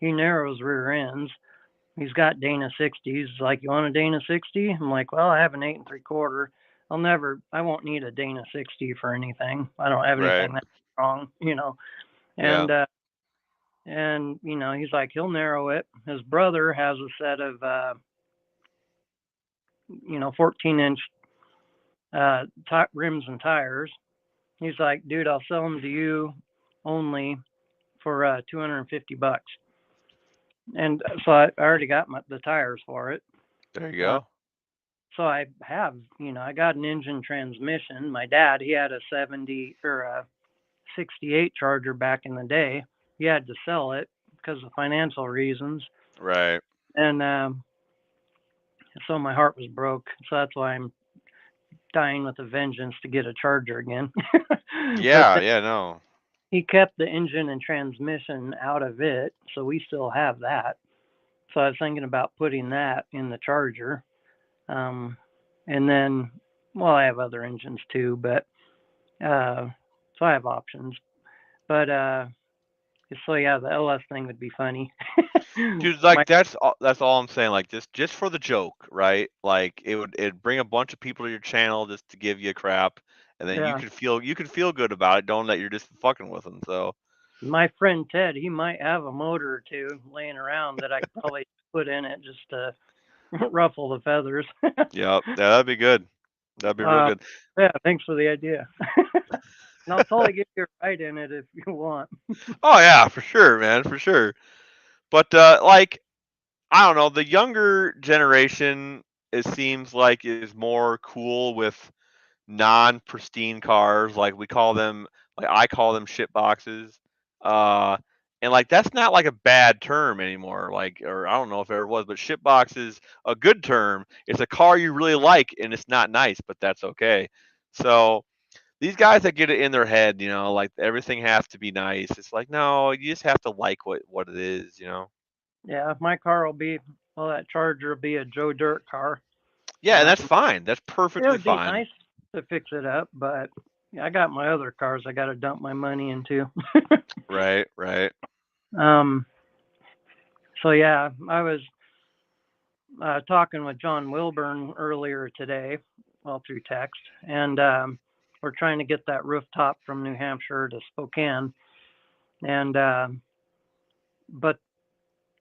He narrows rear ends. He's got Dana 60s. Like, you want a Dana 60? I'm like, well, I have an 8 3/4. I won't need a Dana 60 for anything. I don't have right, anything that wrong. yeah, And he's like, he'll narrow it. His brother has a set of 14-inch top rims and tires. He's like, dude, I'll sell them to you only for $250. And so I already got the tires for it. there you Uh, go. so I got an engine transmission. My dad, he had a 70 or a 68 Charger back in the day. He had to sell it because of financial reasons. Right. And so my heart was broke. So that's why I'm dying with a vengeance to get a Charger again. But Yeah, yeah, no. he kept the engine and transmission out of it, so we still have that. So I was thinking about putting that in the Charger. And then, well, I have other engines too, but so I have options. But so yeah, the LS thing would be funny. Dude, My like that's all I'm saying. Like just for the joke, right? Like it'd bring a bunch of people to your channel just to give you crap, and then you yeah, could feel good about it, knowing that you're just fucking with them. So my friend Ted, he might have a motor or two laying around that I could probably put in it just to ruffle the feathers. yeah, that'd be good. That'd be real uh, good. yeah, thanks for the idea. And I'll totally give you a ride in it if you want. Oh yeah, for sure, man, for sure. But like I don't know, the younger generation it seems like is more cool with non-pristine cars. Like I call them shit boxes. Uh, And like that's not like a bad term anymore. Like, or I don't know if it ever was, but shitbox is a good term. It's a car you really like, and it's not nice, but that's okay. So these guys that get it in their head, like everything has to be nice. It's like no, you just have to like what it is. Yeah, my car will be, well, that Charger will be a Joe Dirt car. Yeah, and that's Um, fine. That's it perfectly would be fine. nice to fix it up, but I got my other cars I got to dump my money into. Right, right. um, so yeah, I was talking with John Wilburn earlier today, well, through text, and we're trying to get that rooftop from New Hampshire to Spokane. And, but,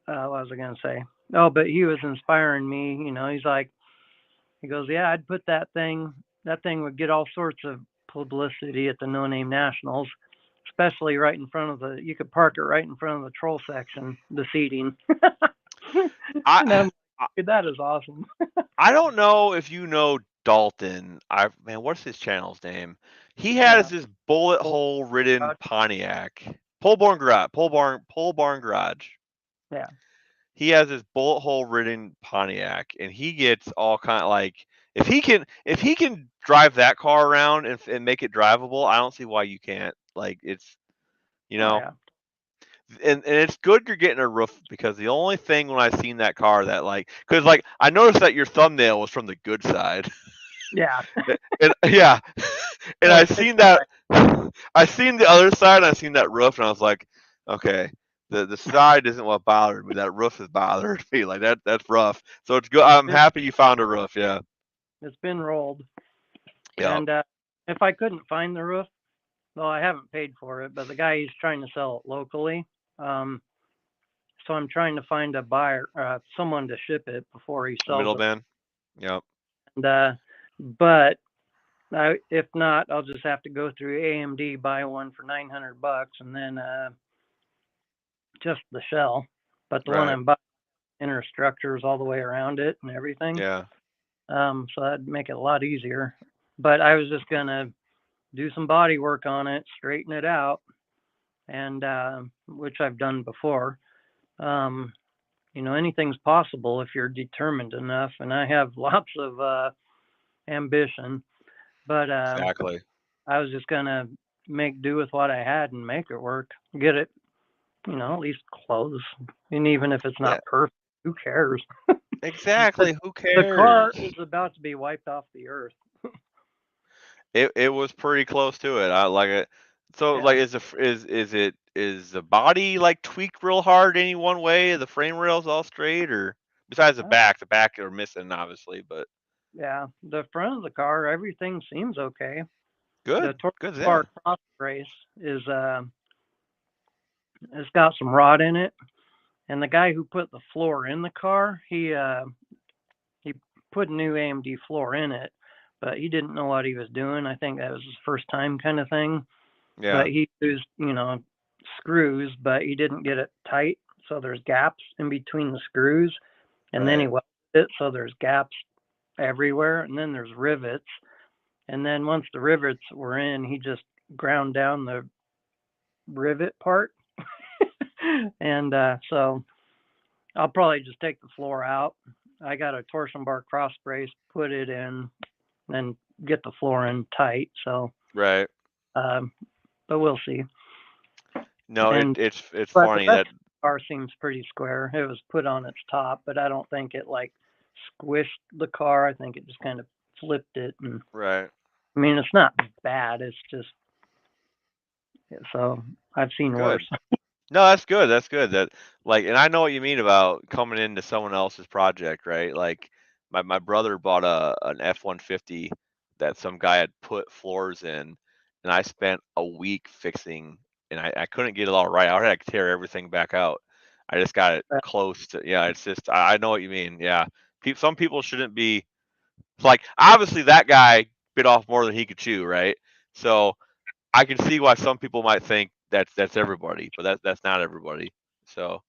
what was I going to say? Oh, but he was inspiring me. He's like, he goes, yeah, I'd put that thing would get all sorts of publicity at the No Name Nationals, especially right in front of you could park it right in front of the troll section, the seating. And I'm I like, that is awesome. I don't know if you know Dalton. Man, what's his channel's name? He has this bullet Full hole ridden garage. Pontiac. Pole barn garage. Yeah. He has this bullet hole ridden Pontiac, and he gets all kind of like if he can drive that car around and make it drivable, I don't see why you can't. Like it's you Oh know yeah. and it's good you're getting a roof because the only thing when I seen that car that because like I noticed that your thumbnail was from the good side. Yeah. And yeah, and Yeah. I It's seen that. right. I seen the other side. And I seen that roof, and I was like, okay, the side isn't what bothered me. That roof has bothered me. Like that's rough. So it's good. I'm It's happy you found a roof. Yeah. it's been rolled. Yep. And if I couldn't find the roof, well, I haven't paid for it, but the guy he's trying to sell it locally. Um, so I'm trying to find a buyer, someone to ship it before he A sells it. middleman. Yep. And but if not, I'll just have to go through AMD, buy one for $900, and then just the shell. But the one Right. I'm buying, inner structures all the way around it and everything. Yeah. So that'd make it a lot easier. But I was just gonna do some body work on it, straighten it out, and which I've done before. Um, anything's possible if you're determined enough, and I have lots of ambition. But Exactly. I was just gonna make do with what I had and make it work. Get it, at least close. And even if it's Yeah. not perfect, who cares? the, Exactly. Who the car cares? is about to be wiped off the earth. It was pretty close to it. I like it. So like, Yeah. is the body like tweaked real hard any one way? The frame rails all straight, or besides the back are missing obviously, but Yeah, the front of the car, everything seems okay. The good, torque good, yeah. bar cross brace is it's got some rot in it, and the guy who put the floor in the car, he put a new AMD floor in it, but he didn't know what he was doing. I think that was his first time kind of thing. Yeah, But he used, screws, but he didn't get it tight, so there's gaps in between the screws, and then he right. welded it, so there's gaps everywhere, and then there's rivets. And then once the rivets were in, he just ground down the rivet part. And so I'll probably just take the floor out. I got a torsion bar cross brace, put it in, and get the floor in tight. So, Right. um, but we'll see. No, And it's but the funny rest that of the car seems pretty square. It was put on its top, but I don't think it like squished the car. I think it just kind of flipped it. And right. I mean, it's not bad. It's just so I've seen Good. worse. No, that's good. That's good. That like, and I know what you mean about coming into someone else's project, right? Like, my brother bought an F-150 that some guy had put floors in, and I spent a week fixing, and I couldn't get it all right. I had to tear everything back out. I just got it close to, yeah. It's just I know what you mean. Yeah, some people shouldn't be like obviously that guy bit off more than he could chew, right? So I can see why some people might think that's everybody, but that's not everybody. So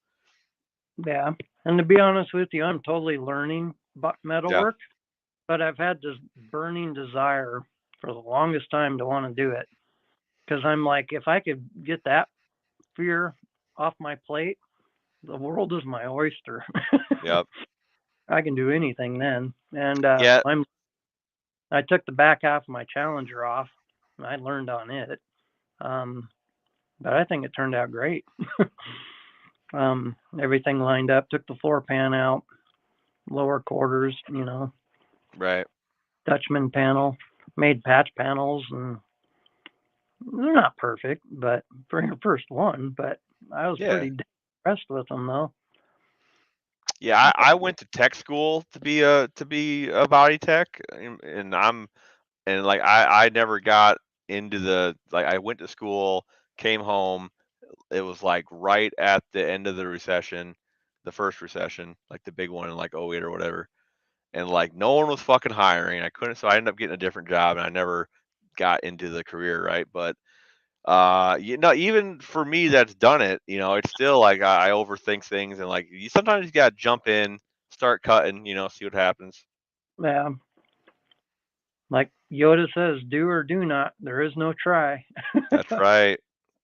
Yeah. And to be honest with you, I'm totally learning yeah, metalwork, but I've had this burning desire for the longest time to want to do it because I'm like, if I could get that fear off my plate, the world is my oyster. Yep. I can do anything then. And Yeah. I took the back half of my Challenger off. And I learned on it. Um, but I think it turned out great. Everything lined up. Took the floor pan out, lower quarters, Right. Dutchman panel, made patch panels, and they're not perfect, but for your first one, but I was Yeah. pretty impressed with them though. Yeah, I went to tech school to be a body tech, and like I never got into I went to school, came home, it was like right at the end of the recession, the first recession, like the big one in like '08 or whatever, and like no one was fucking hiring. I couldn't, so I ended up getting a different job, and I never got into the career, right? But even for me that's done it, it's still like I overthink things, and like you sometimes you gotta jump in, start cutting, see what happens. Yeah, like Yoda says, do or do not. There is no try. That's right.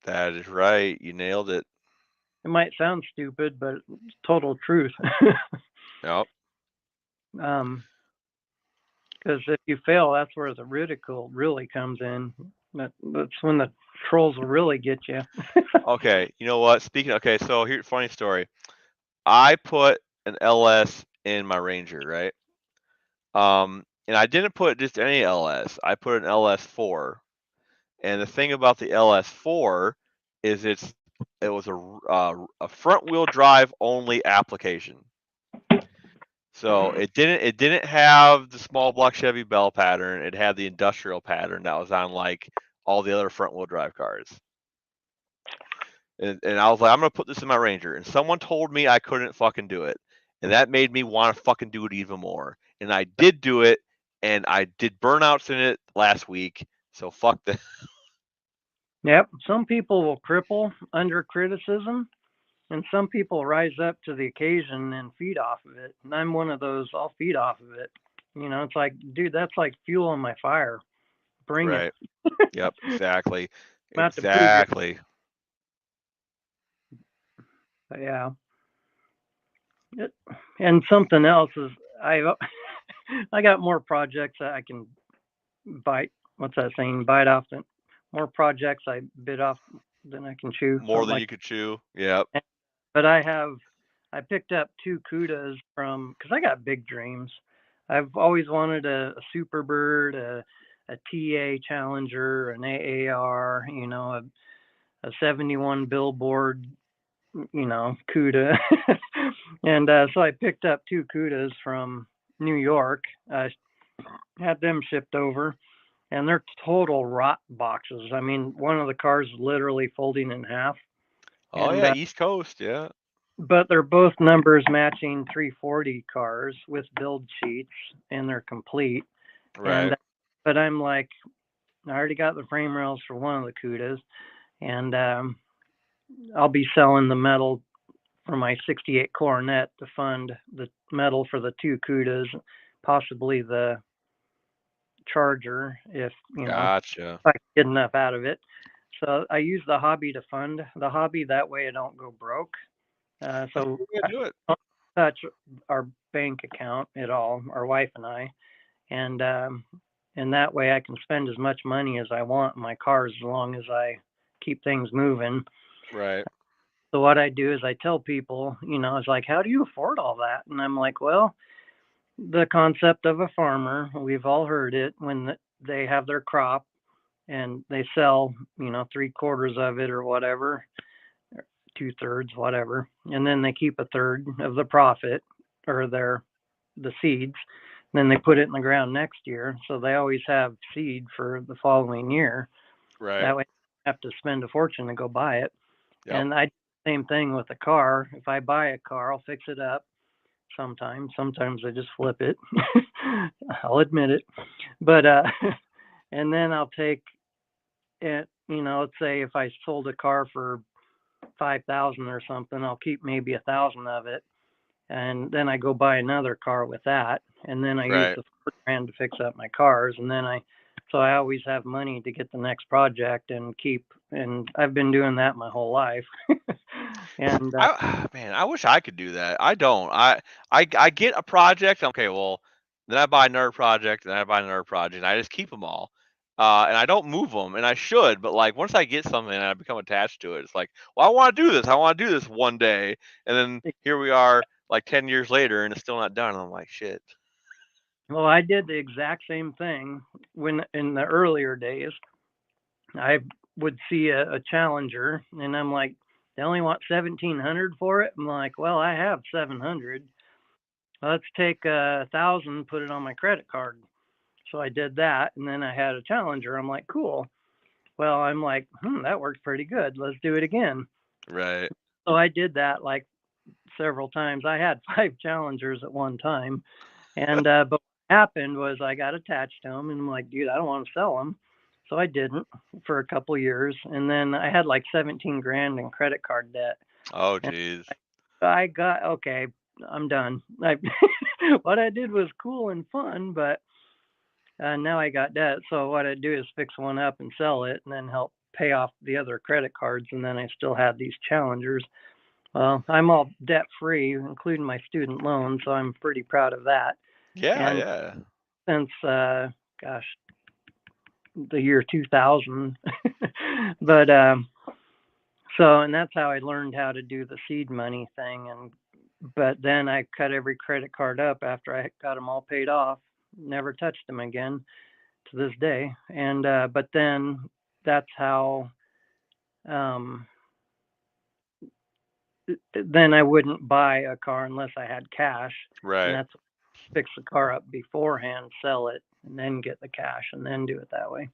That is right. You nailed it. It might sound stupid, but it's total truth. Yep. Because if you fail, that's where the ridicule really comes in. That's when the trolls will really get you. Okay. You know what? Okay, so here, funny story. I put an LS in my Ranger, right? And I didn't put just any LS. I put an LS4. And the thing about the LS4 is it was a front wheel drive only application. So it didn't have the small block Chevy Bell pattern. It had the industrial pattern that was on like all the other front wheel drive cars. And I was like, I'm gonna put this in my Ranger. And someone told me I couldn't fucking do it, and that made me want to fucking do it even more. And I did do it, and I did burnouts in it last week. So fuck that. Yep. Some people will cripple under criticism, and some people rise up to the occasion and feed off of it. And I'm one of those. I'll feed off of it. It's like, dude, that's like fuel on my fire. Bring it. Right. Yep. Exactly. Not to prove you. Exactly. Yeah. And something else is I I got more projects that I can bite. What's that saying? Bite off than more projects I bit off than I can chew. More than you could chew. Yep. But I picked up two Cudas because I got big dreams. I've always wanted a Superbird, a TA Challenger, an AAR, a 71 Billboard, Cuda. And so I picked up two Cudas from New York. I had them shipped over, and they're total rot boxes. I mean, one of the cars is literally folding in half. Oh And yeah, East Coast. Yeah. but they're both numbers matching 340 cars with build sheets, and they're complete. Right. And but I'm like, I already got the frame rails for one of the Cudas, and I'll be selling the metal for my 68 Coronet to fund the metal for the two Cudas, possibly the Charger if Gotcha. if I get enough out of it. So I use the hobby to fund the hobby. That way I don't go broke. That's a So good way I to do it. don't touch our bank account at all, our wife and I, and that way I can spend as much money as I want in my cars as long as I keep things moving. Right. So what I do is I tell people, it's like, how do you afford all that? And I'm like, well, the concept of a farmer, we've all heard it when they have their crop and they sell, 3/4 of it or whatever, 2/3, whatever, and then they keep a third of the profit or the seeds. Then they put it in the ground next year, so they always have seed for the following year. Right. That way, I have to spend a fortune to go buy it. Yep. And I do the same thing with a car. If I buy a car, I'll fix it up. Sometimes I just flip it. I'll admit it. But and then I'll take it. Let's say if I sold a car for 5,000 or something, I'll keep maybe 1,000 of it, and then I go buy another car with that, and then I use Right. the $4,000 to fix up my cars, and then so I always have money to get the next project and keep, and I've been doing that my whole life. And Man, I wish I could do that. I don't. I get a project. Okay, well, then I buy another project, and I buy another project, and I just keep them all. And I don't move them, and I should. But like once I get something and I become attached to it, it's like, well, I want to do this. I want to do this one day, and then here we are, like 10 years later, and it's still not done. And I'm like, shit. well, I did the exact same thing when in the earlier days. I would see a Challenger, and I'm like, they only want 1,700 for it. I'm like, well, I have 700. Let's take 1,000, put it on my credit card. So I did that, and then I had a Challenger. I'm like, cool. Well, I'm like, that worked pretty good. Let's do it again. Right. So I did that like several times. I had 5 Challengers at one time, and but what happened was I got attached to them, and I'm like, dude, I don't want to sell them. So I didn't for a couple years, and then I had like 17 grand in credit card debt. Oh, And geez. I got okay. I'm done. What I did was cool and fun, but now I got debt. So what I do is fix one up and sell it, and then help pay off the other credit cards. And then I still have these Challengers. Well, I'm all debt free, including my student loan, so I'm pretty proud of that. Yeah, And yeah. since gosh, the year 2000, but so and that's how I learned how to do the seed money thing. And but then I cut every credit card up after I got them all paid off. Never touched them again to this day. And but then that's how um, then I wouldn't buy a car unless I had cash, and Right. that's fix the car up beforehand, sell it, and then get the cash, and then do it that way.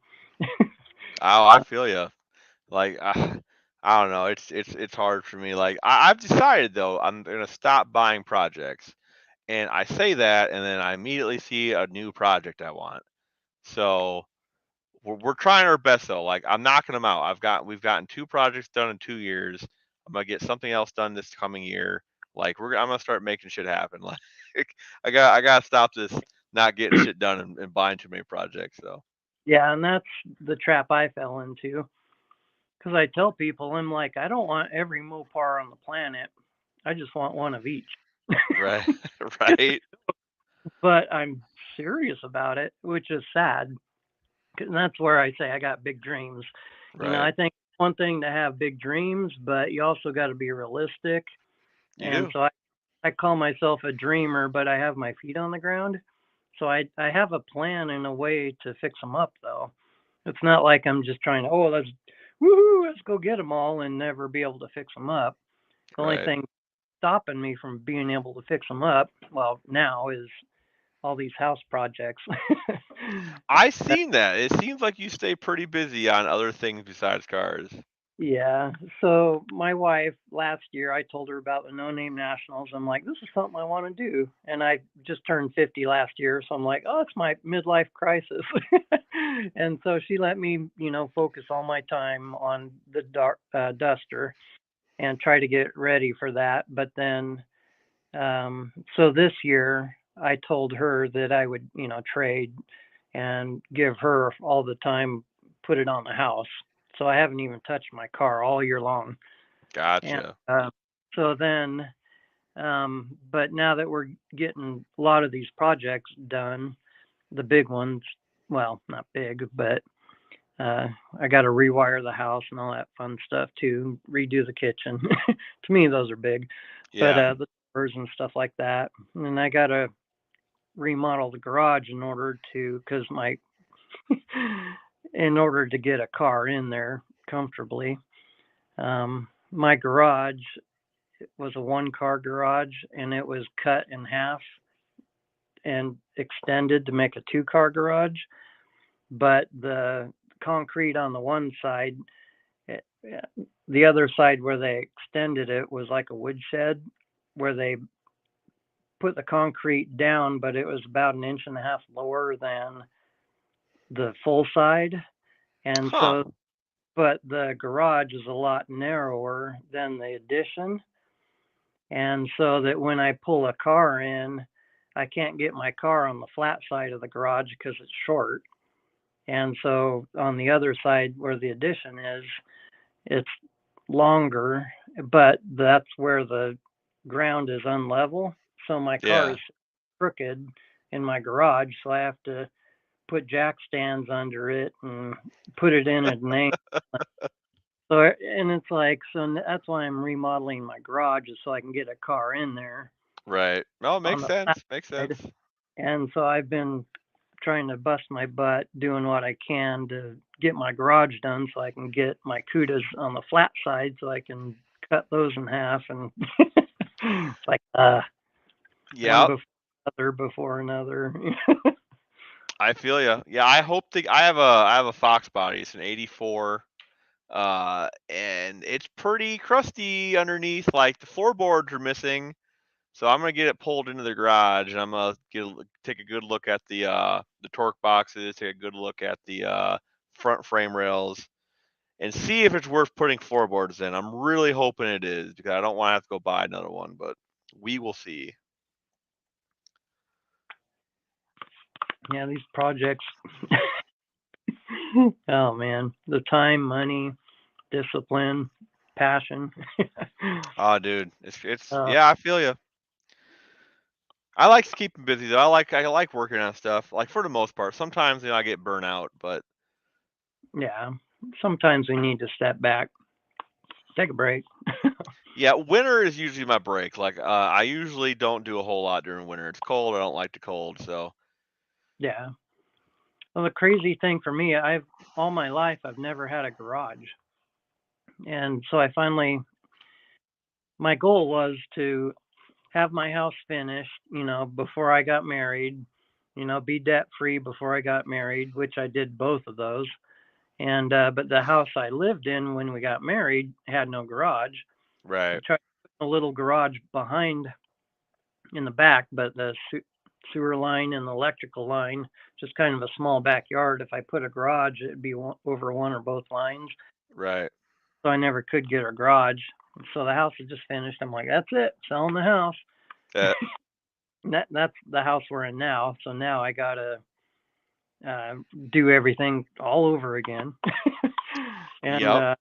Oh, I feel you. Like I don't know. It's hard for me. Like I've decided though, I'm gonna stop buying projects. And I say that, and then I immediately see a new project I want. So we're trying our best though. Like I'm knocking them out. We've gotten 2 projects done in 2 years. I'm gonna get something else done this coming year. Like I'm gonna start making shit happen. Like I gotta stop this not getting shit done and buying too many projects. So Yeah, and that's the trap I fell into. Because I tell people, I'm like, I don't want every Mopar on the planet. I just want one of each. right, right, But I'm serious about it, which is sad. And that's where I say I got big dreams. right. I think one thing to have big dreams, but you also got to be realistic. You And do. so I call myself a dreamer, but I have my feet on the ground. So I have a plan and a way to fix them up, though. It's not like I'm just trying to, oh, let's go get them all and never be able to fix them up. The only Right. thing stopping me from being able to fix them up, well, now is all these house projects. I seen that. It seems like you stay pretty busy on other things besides cars. Yeah. So my wife last year, I told her about the No Name Nationals. I'm like, this is something I want to do, and I just turned 50 last year, so I'm like, oh, it's my midlife crisis. And so she let me, focus all my time on the Duster and try to get ready for that. But then, so this year, I told her that I would, trade and give her all the time, put it on the house. So I haven't even touched my car all year long. And Gotcha. so then, but now that we're getting a lot of these projects done, the big ones, well, not big, but I got to rewire the house and all that fun stuff too, redo the kitchen. To me, those are big, but Yeah. the doors and stuff like that. And I got to remodel the garage in order to, because in order to get a car in there comfortably. My garage was a 1 car garage, and it was cut in half and extended to make a 2 car garage. But the concrete on the one side, eh, the other side where they extended it was like a woodshed where they put the concrete down, but it was about an inch and a half lower than the full side. And Huh. so, but the garage is a lot narrower than the addition. And so that when I pull a car in, I can't get my car on the flat side of the garage because it's short. And so on the other side where the addition is, it's longer but that's where the ground is unlevel. So my car Yeah. is crooked in my garage. So I have to put jack stands under it and put it in at an angle. So, and it's like, so that's why I'm remodeling my garage is so I can get a car in there Right. No, it on makes the sense. Makes side. sense. And so I've been trying to bust my butt doing what I can to get my garage done so I can get my cudas on the flat side so I can cut those in half and it's like one Yep. before another. I feel you. Yeah, I hope I have a Fox body. It's an '84, and it's pretty crusty underneath. Like the floorboards are missing, so I'm gonna get it pulled into the garage, and I'm gonna take a good look at the torque boxes, take a good look at the front frame rails, and see if it's worth putting floorboards in. I'm really hoping it is because I don't want to have to go buy another one, but we will see. Yeah, these projects. Oh man, the time, money, discipline, passion. Oh, dude, it's uh, yeah, I feel you. I like to keep 'em busy though. I like working on stuff. Like for the most part. Sometimes I get burnt out, but yeah, sometimes we need to step back, take a break. yeah, winter is usually my break. Like I usually don't do a whole lot during winter. It's cold. I don't like the cold. So Yeah. Well, the crazy thing for me, I've all my life I've never had a garage, and so I finally my goal was to have my house finished, before I got married, be debt free before I got married, which I did both of those. And but the house I lived in when we got married had no garage. I right, tried to put a little garage behind in the back, but the sewer line and the electrical line, just kind of a small backyard. If I put a garage, it'd be over one or both lines. right. So I never could get a garage. So the house is just finished. I'm like, that's it, selling the house. Uh, That's the house we're in now. So now I gotta uh, do everything all over again. And yep.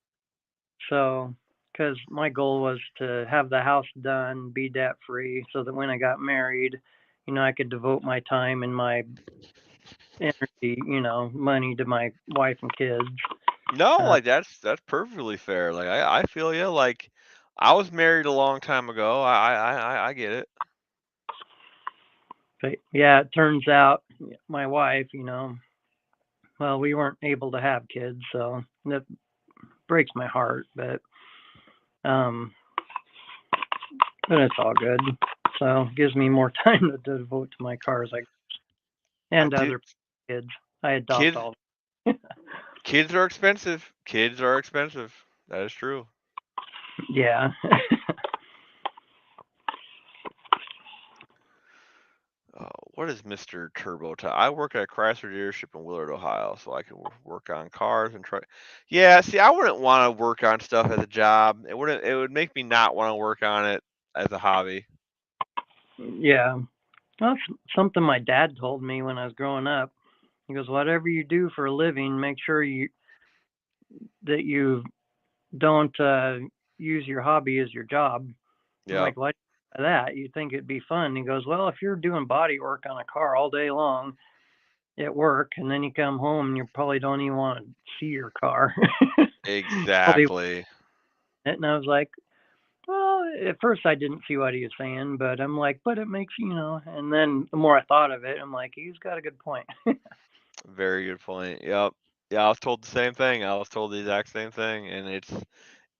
so, because my goal was to have the house done, be debt free, so that when I got married, I could devote my time and my energy, money to my wife and kids. No, Uh, like that's perfectly fair. Like I feel you. Like I was married a long time ago. I get it. but yeah, it turns out my wife, well, we weren't able to have kids, so that breaks my heart. Um, but it's all good. So it gives me more time to devote to my cars, I and to do. other kids. I adopt Kids all. kids are expensive. Kids are expensive. That is true. Yeah. What is Mr. Turbo? I work at a Chrysler dealership in Willard, Ohio, so I can work on cars and try. Yeah, see, I wouldn't want to work on stuff as a job. It wouldn't. It would make me not want to work on it as a hobby. Yeah. Well, that's something my dad told me when I was growing up. He goes, "Whatever you do for a living, make sure you don't use your hobby as your job." I'm Yep. like, "What? That you think it'd be fun?" He goes, "Well, if you're doing body work on a car all day long at work, and then you come home and you probably don't even want to see your car." Probably. Exactly. And I was like, well, at first I didn't see what he was saying, but I'm like, but it makes, and then the more I thought of it, I'm like, he's got a good point. Very good point. Yep. Yeah, I was told the same thing. I was told the exact same thing, and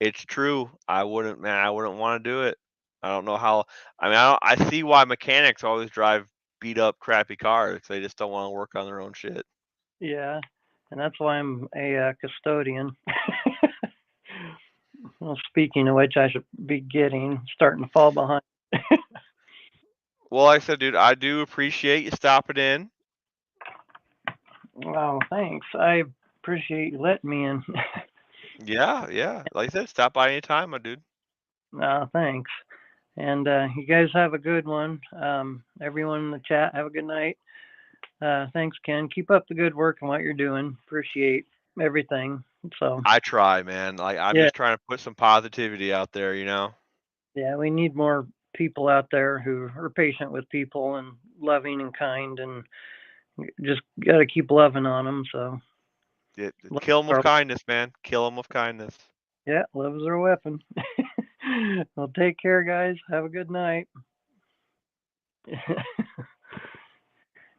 it's true. I wouldn't want to do it. I don't know how. I mean, I see why mechanics always drive beat up, crappy cars. They just don't want to work on their own shit. Yeah, and that's why I'm a custodian. Well, speaking of which, I should be starting to fall behind. Well, like I said, dude, I do appreciate you stopping in. Wow, thanks. I appreciate you letting me in. Yeah, yeah. Like I said, stop by anytime, my dude. Thanks. And you guys have a good one. Everyone in the chat, have a good night. Thanks, Ken. Keep up the good work and what you're doing. Appreciate everything. So I try, man. Like I'm yeah, just trying to put some positivity out there, you know. yeah, we need more people out there who are patient with people and loving and kind, and just got to keep loving on them. So Kill them with kindness, man. Kill them with kindness. yeah, love is our weapon. Well, take care, guys. Have a good night.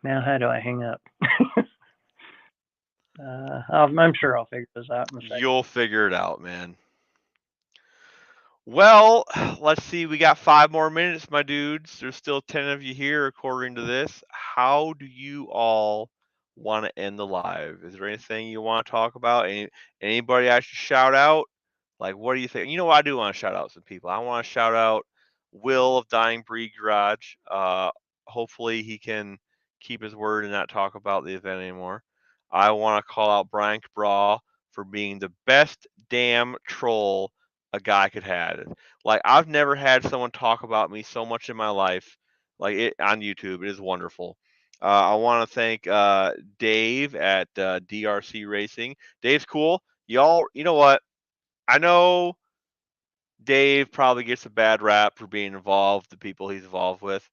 Now, how do I hang up? I'm sure I'll figure this out in a second. You'll figure it out, man. Well, let's see. We got 5 more minutes, my dudes. There's still 10 of you here, according to this. How do you all want to end the live? Is there anything you want to talk about? Anybody I should shout out? Like, what do you think? You know what? I do want to shout out some people. I want to shout out Will of Dying Breed Garage. Hopefully, he can keep his word and not talk about the event anymore. I want to call out Brian Cabral for being the best damn troll a guy could have. Like I've never had someone talk about me so much in my life, like it on YouTube. It is wonderful. I want to thank Dave at DRC Racing. Dave's cool. Y'all, you know what? I know Dave probably gets a bad rap for being involved, the people he's involved with.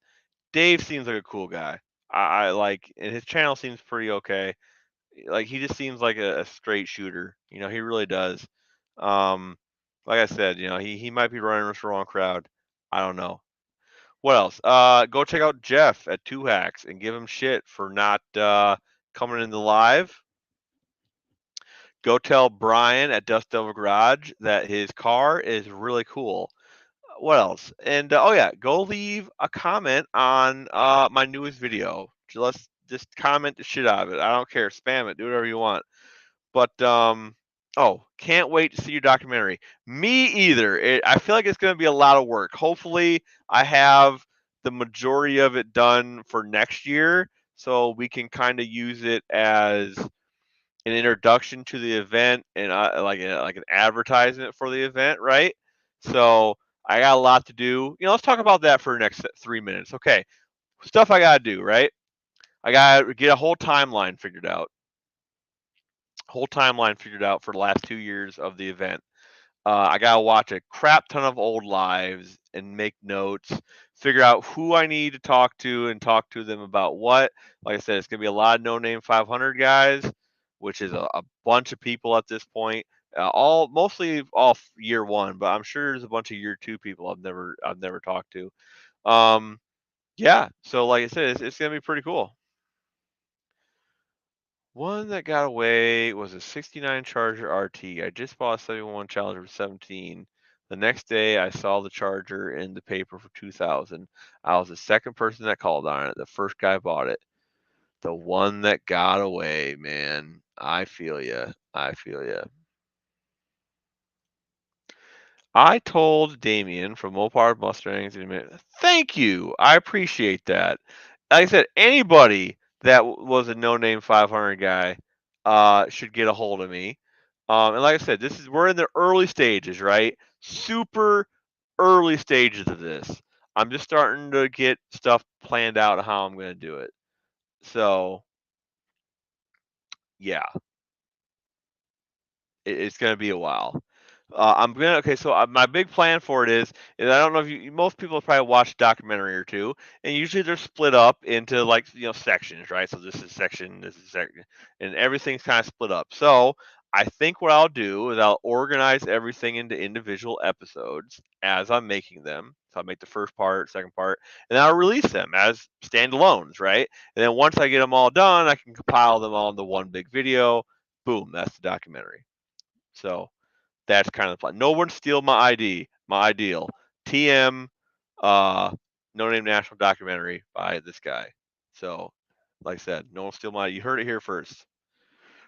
Dave seems like a cool guy. I like, and his channel seems pretty okay. Like he just seems like a straight shooter. You know, he really does. Um, like I said, you know, he might be running with the wrong crowd. I don't know. What else? Go check out Jeff at Two Hacks and give him shit for not coming in the live. Go tell Brian at Dust Devil Garage that his car is really cool. What else? And oh yeah, go leave a comment on my newest video. Let's just comment the shit out of it. I don't care. Spam it. Do whatever you want. But oh, can't wait to see your documentary. Me either. I feel like it's going to be a lot of work. Hopefully, I have the majority of it done for next year, so we can kind of use it as an introduction to the event and like an advertisement for the event, right? So I got a lot to do. You know, let's talk about that for the next 3 minutes. Okay, stuff I got to do, right? I got to get a whole timeline figured out. For the last 2 years of the event. I gotta watch a crap ton of old lives and make notes, figure out who I need to talk to and talk to them about what. Like I said, it's gonna be a lot of no name 500 guys, which is a bunch of people at this point. All mostly off year one, but I'm sure there's a bunch of year two people I've never talked to. Yeah, so like I said, it's gonna be pretty cool. One that got away was a 69 Charger RT. I just bought a 71 Challenger for 17. The next day, I saw the Charger in the paper for 2000. I was the second person that called on it. The first guy bought it. The one that got away, man. I feel ya. I feel ya. I told Damien from Mopar Mustangs, thank you. I appreciate that. Like I said, anybody that was a no-name 500 guy should get a hold of me. And like I said, we're in the early stages, right? Super early stages of this. I'm just starting to get stuff planned out how I'm going to do it. So, yeah, it's going to be a while. So my big plan for it is I don't know if most people have probably watched a documentary or two, and usually they're split up into like sections, right? So this is section, and everything's kind of split up. So I think what I'll do is I'll organize everything into individual episodes as I'm making them. So I'll make the first part, second part, and then I'll release them as standalones, right? And then once I get them all done, I can compile them all into one big video. Boom, that's the documentary. So that's kind of the plan. No one steal my ideal. TM, No Name National Documentary by this guy. So, like I said, no one steal my. You heard it here first.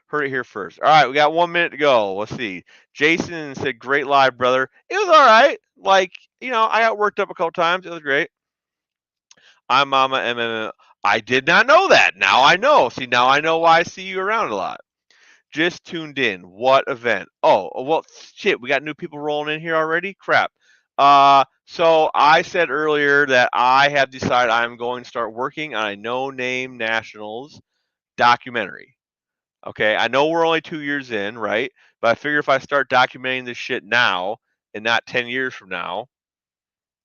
Heard it here first. All right, we got 1 minute to go. Let's see. Jason said, "Great live, brother." It was all right. Like I got worked up a couple times. It was great. I'm Mama MMM. I did not know that. Now I know. See, now I know why I see you around a lot. Just tuned in. What event? Oh, well, shit. We got new people rolling in here already. Crap. So I said earlier that I have decided I'm going to start working on a No Name Nationals documentary. Okay, I know we're only 2 years in, right? But I figure if I start documenting this shit now and not 10 years from now,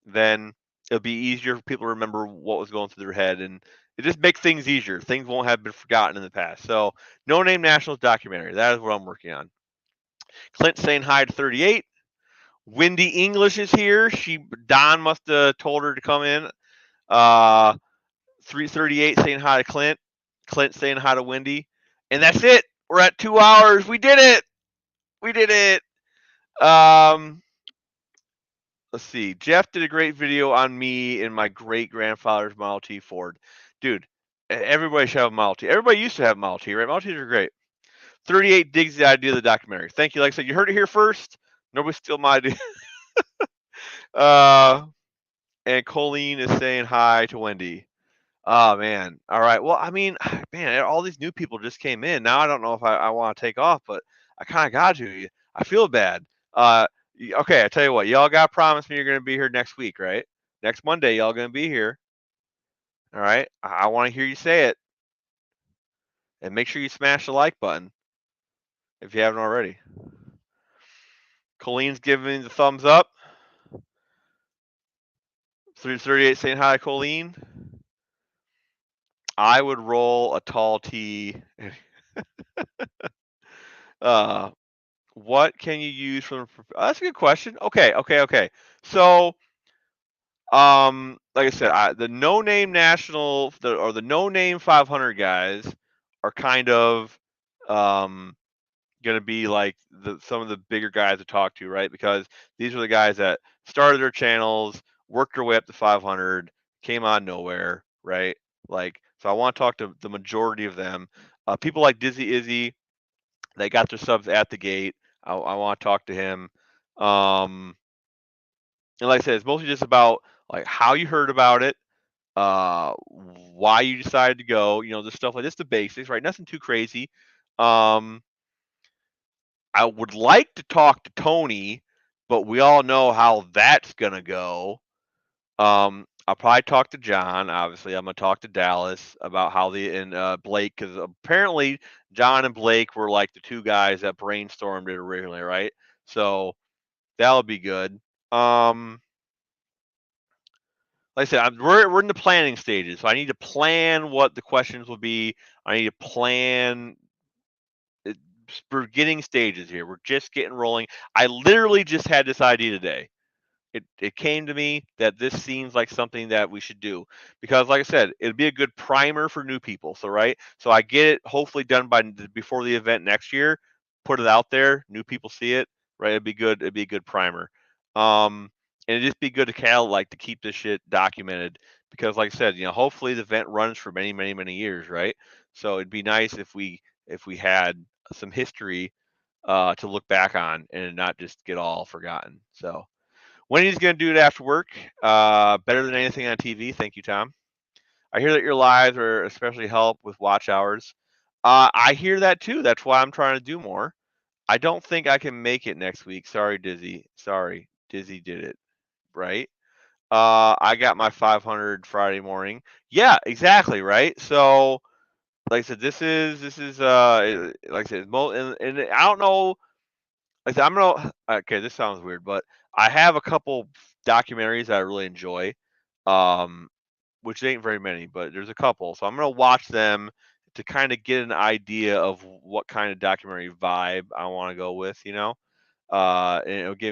then it'll be easier for people to remember what was going through their head, and it just makes things easier. Things won't have been forgotten in the past. So, No Name Nationals documentary. That is what I'm working on. Clint saying hi to 38. Wendy English is here. Don must have told her to come in. 338 saying hi to Clint. Clint saying hi to Wendy. And that's it. We're at 2 hours. We did it. We did it. Let's see. Jeff did a great video on me and my great grandfather's Model T Ford. Dude, everybody should have a Model T. Everybody used to have a Model T, right? Model Ts are great. 38 digs the idea of the documentary. Thank you. Like I said, you heard it here first. Nobody steal my idea. And Colleen is saying hi to Wendy. Oh man. All right. Well, I mean, man, all these new people just came in. Now I don't know if I want to take off, but I kind of got to. I feel bad. Okay, I tell you what, y'all got to promise me you're going to be here next week, right? Next Monday, y'all going to be here. All right. I want to hear you say it, and make sure you smash the like button if you haven't already. Colleen's giving the thumbs up. 338 saying hi, Colleen. I would roll a tall T. What can you use from? That's a good question. Okay. So, like I said, the No Name National or the No Name 500 guys are kind of going to be like some of the bigger guys to talk to, right? Because these are the guys that started their channels, worked their way up to 500, came on nowhere, right? Like, so I want to talk to the majority of them. People like Dizzy Izzy, they got their subs at the gate. I want to talk to him. And like I said, it's mostly just about like how you heard about it, why you decided to go, the stuff like this, the basics, right? Nothing too crazy. I would like to talk to Tony, but we all know how that's gonna go. I'll probably talk to John. Obviously, I'm gonna talk to Dallas about how and Blake, because apparently John and Blake were like the two guys that brainstormed it originally, right? So that'll be good. Like I said, we're in the planning stages, so I need to plan what the questions will be. I need to plan beginning stages here. We're just getting rolling. I literally just had this idea today. It came to me that this seems like something that we should do because, like I said, it'd be a good primer for new people. So I get it hopefully done before the event next year. Put it out there, new people see it, right? It'd be good. It'd be a good primer. And it'd just be good to keep this shit documented because, like I said, hopefully the event runs for many, many, many years, right? So it'd be nice if we had some history to look back on and not just get all forgotten. So. Wendy's going to do it after work. Better than anything on TV. Thank you, Tom. I hear that your lives are especially help with watch hours. I hear that too. That's why I'm trying to do more. I don't think I can make it next week. Sorry, Dizzy. Sorry, Dizzy did it. Right? I got my 500 Friday morning. Yeah, exactly. Right. So, like I said, this is like I said, and I don't know. Like I said, I'm gonna. Okay, this sounds weird, but I have a couple documentaries that I really enjoy, um, which ain't very many, but there's a couple. So I'm gonna watch them to kind of get an idea of what kind of documentary vibe I want to go with, and it'll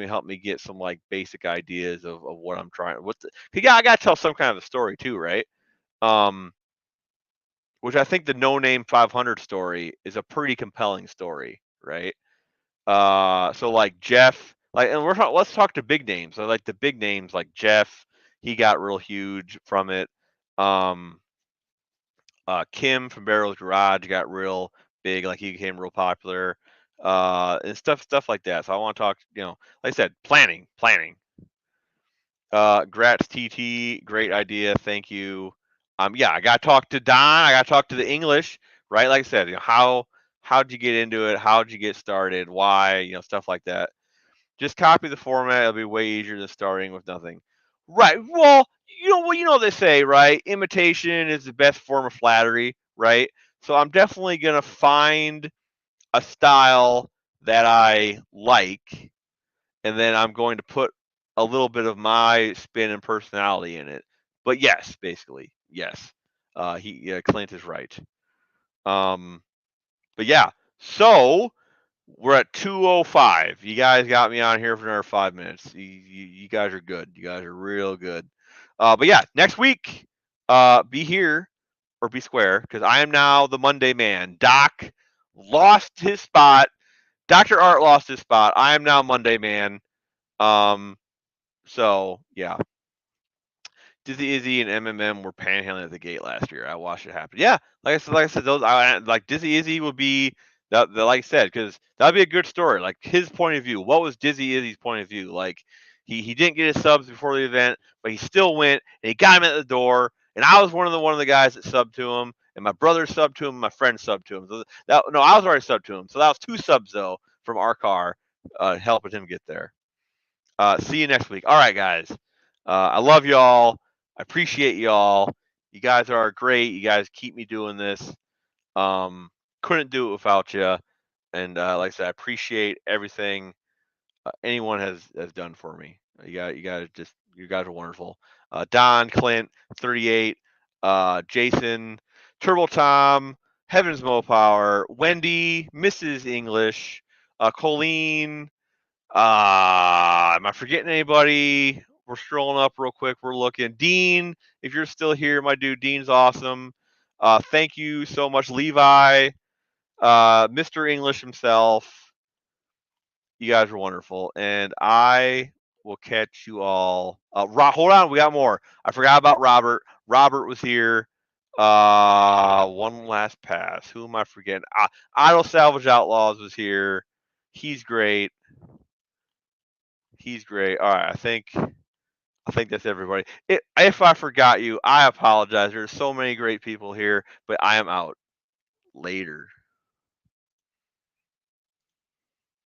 help me get some like basic ideas of what I'm trying. I gotta tell some kind of a story too, right? Um, which I think the No Name 500 story is a pretty compelling story, right? So like Jeff, and let's talk to big names. So like the big names like Jeff, he got real huge from it. Kim from Barrel's Garage got real big, like he became real popular. And stuff like that. So I want to talk, like I said, planning. Grats TT, great idea. Thank you. Yeah, I got to talk to Don. I got to talk to the English, right? Like I said, how'd you get into it? How'd you get started? Why? Stuff like that. Just copy the format. It'll be way easier than starting with nothing. Right. Well, what they say, right? Imitation is the best form of flattery, right? So I'm definitely gonna find a style that I like, and then I'm going to put a little bit of my spin and personality in it. But yes, basically, yes. Clint is right. But yeah, so we're at 2:05. You guys got me on here for another 5 minutes. You guys are good. You guys are real good. But yeah, next week, be here or be square because I am now the Monday man. Doc lost his spot. Dr. Art lost his spot. I am now Monday man. So yeah, Dizzy Izzy and MMM were panhandling at the gate last year. I watched it happen. Yeah, like I said, those like Dizzy Izzy would be like I said, because that'd be a good story. Like his point of view. What was Dizzy Izzy's point of view? Like he didn't get his subs before the event, but he still went and he got him at the door. And I was one of the guys that subbed to him, and my brother subbed to him, and my friend subbed to him. So I was already subbed to him. So that was 2 subs though from our car, helping him get there. See you next week. All right, guys. I love y'all. I appreciate y'all. You guys are great. You guys keep me doing this. Couldn't do it without you. And like I said, I appreciate everything anyone has done for me. You guys are wonderful. Don, Clint, 38, Jason, Turbo Tom, Heavens Mopower, Wendy, Mrs. English, Colleen. Am I forgetting anybody? We're strolling up real quick. We're looking. Dean, if you're still here, my dude, Dean's awesome. Thank you so much, Levi, Mr. English himself. You guys are wonderful, and I will catch you all. Hold on, we got more. I forgot about Robert. Robert was here. One last pass. Who am I forgetting? Idle Salvage Outlaws was here. He's great. He's great. All right, I think that's everybody. If I forgot you, I apologize. There's so many great people here, but I am out. Later.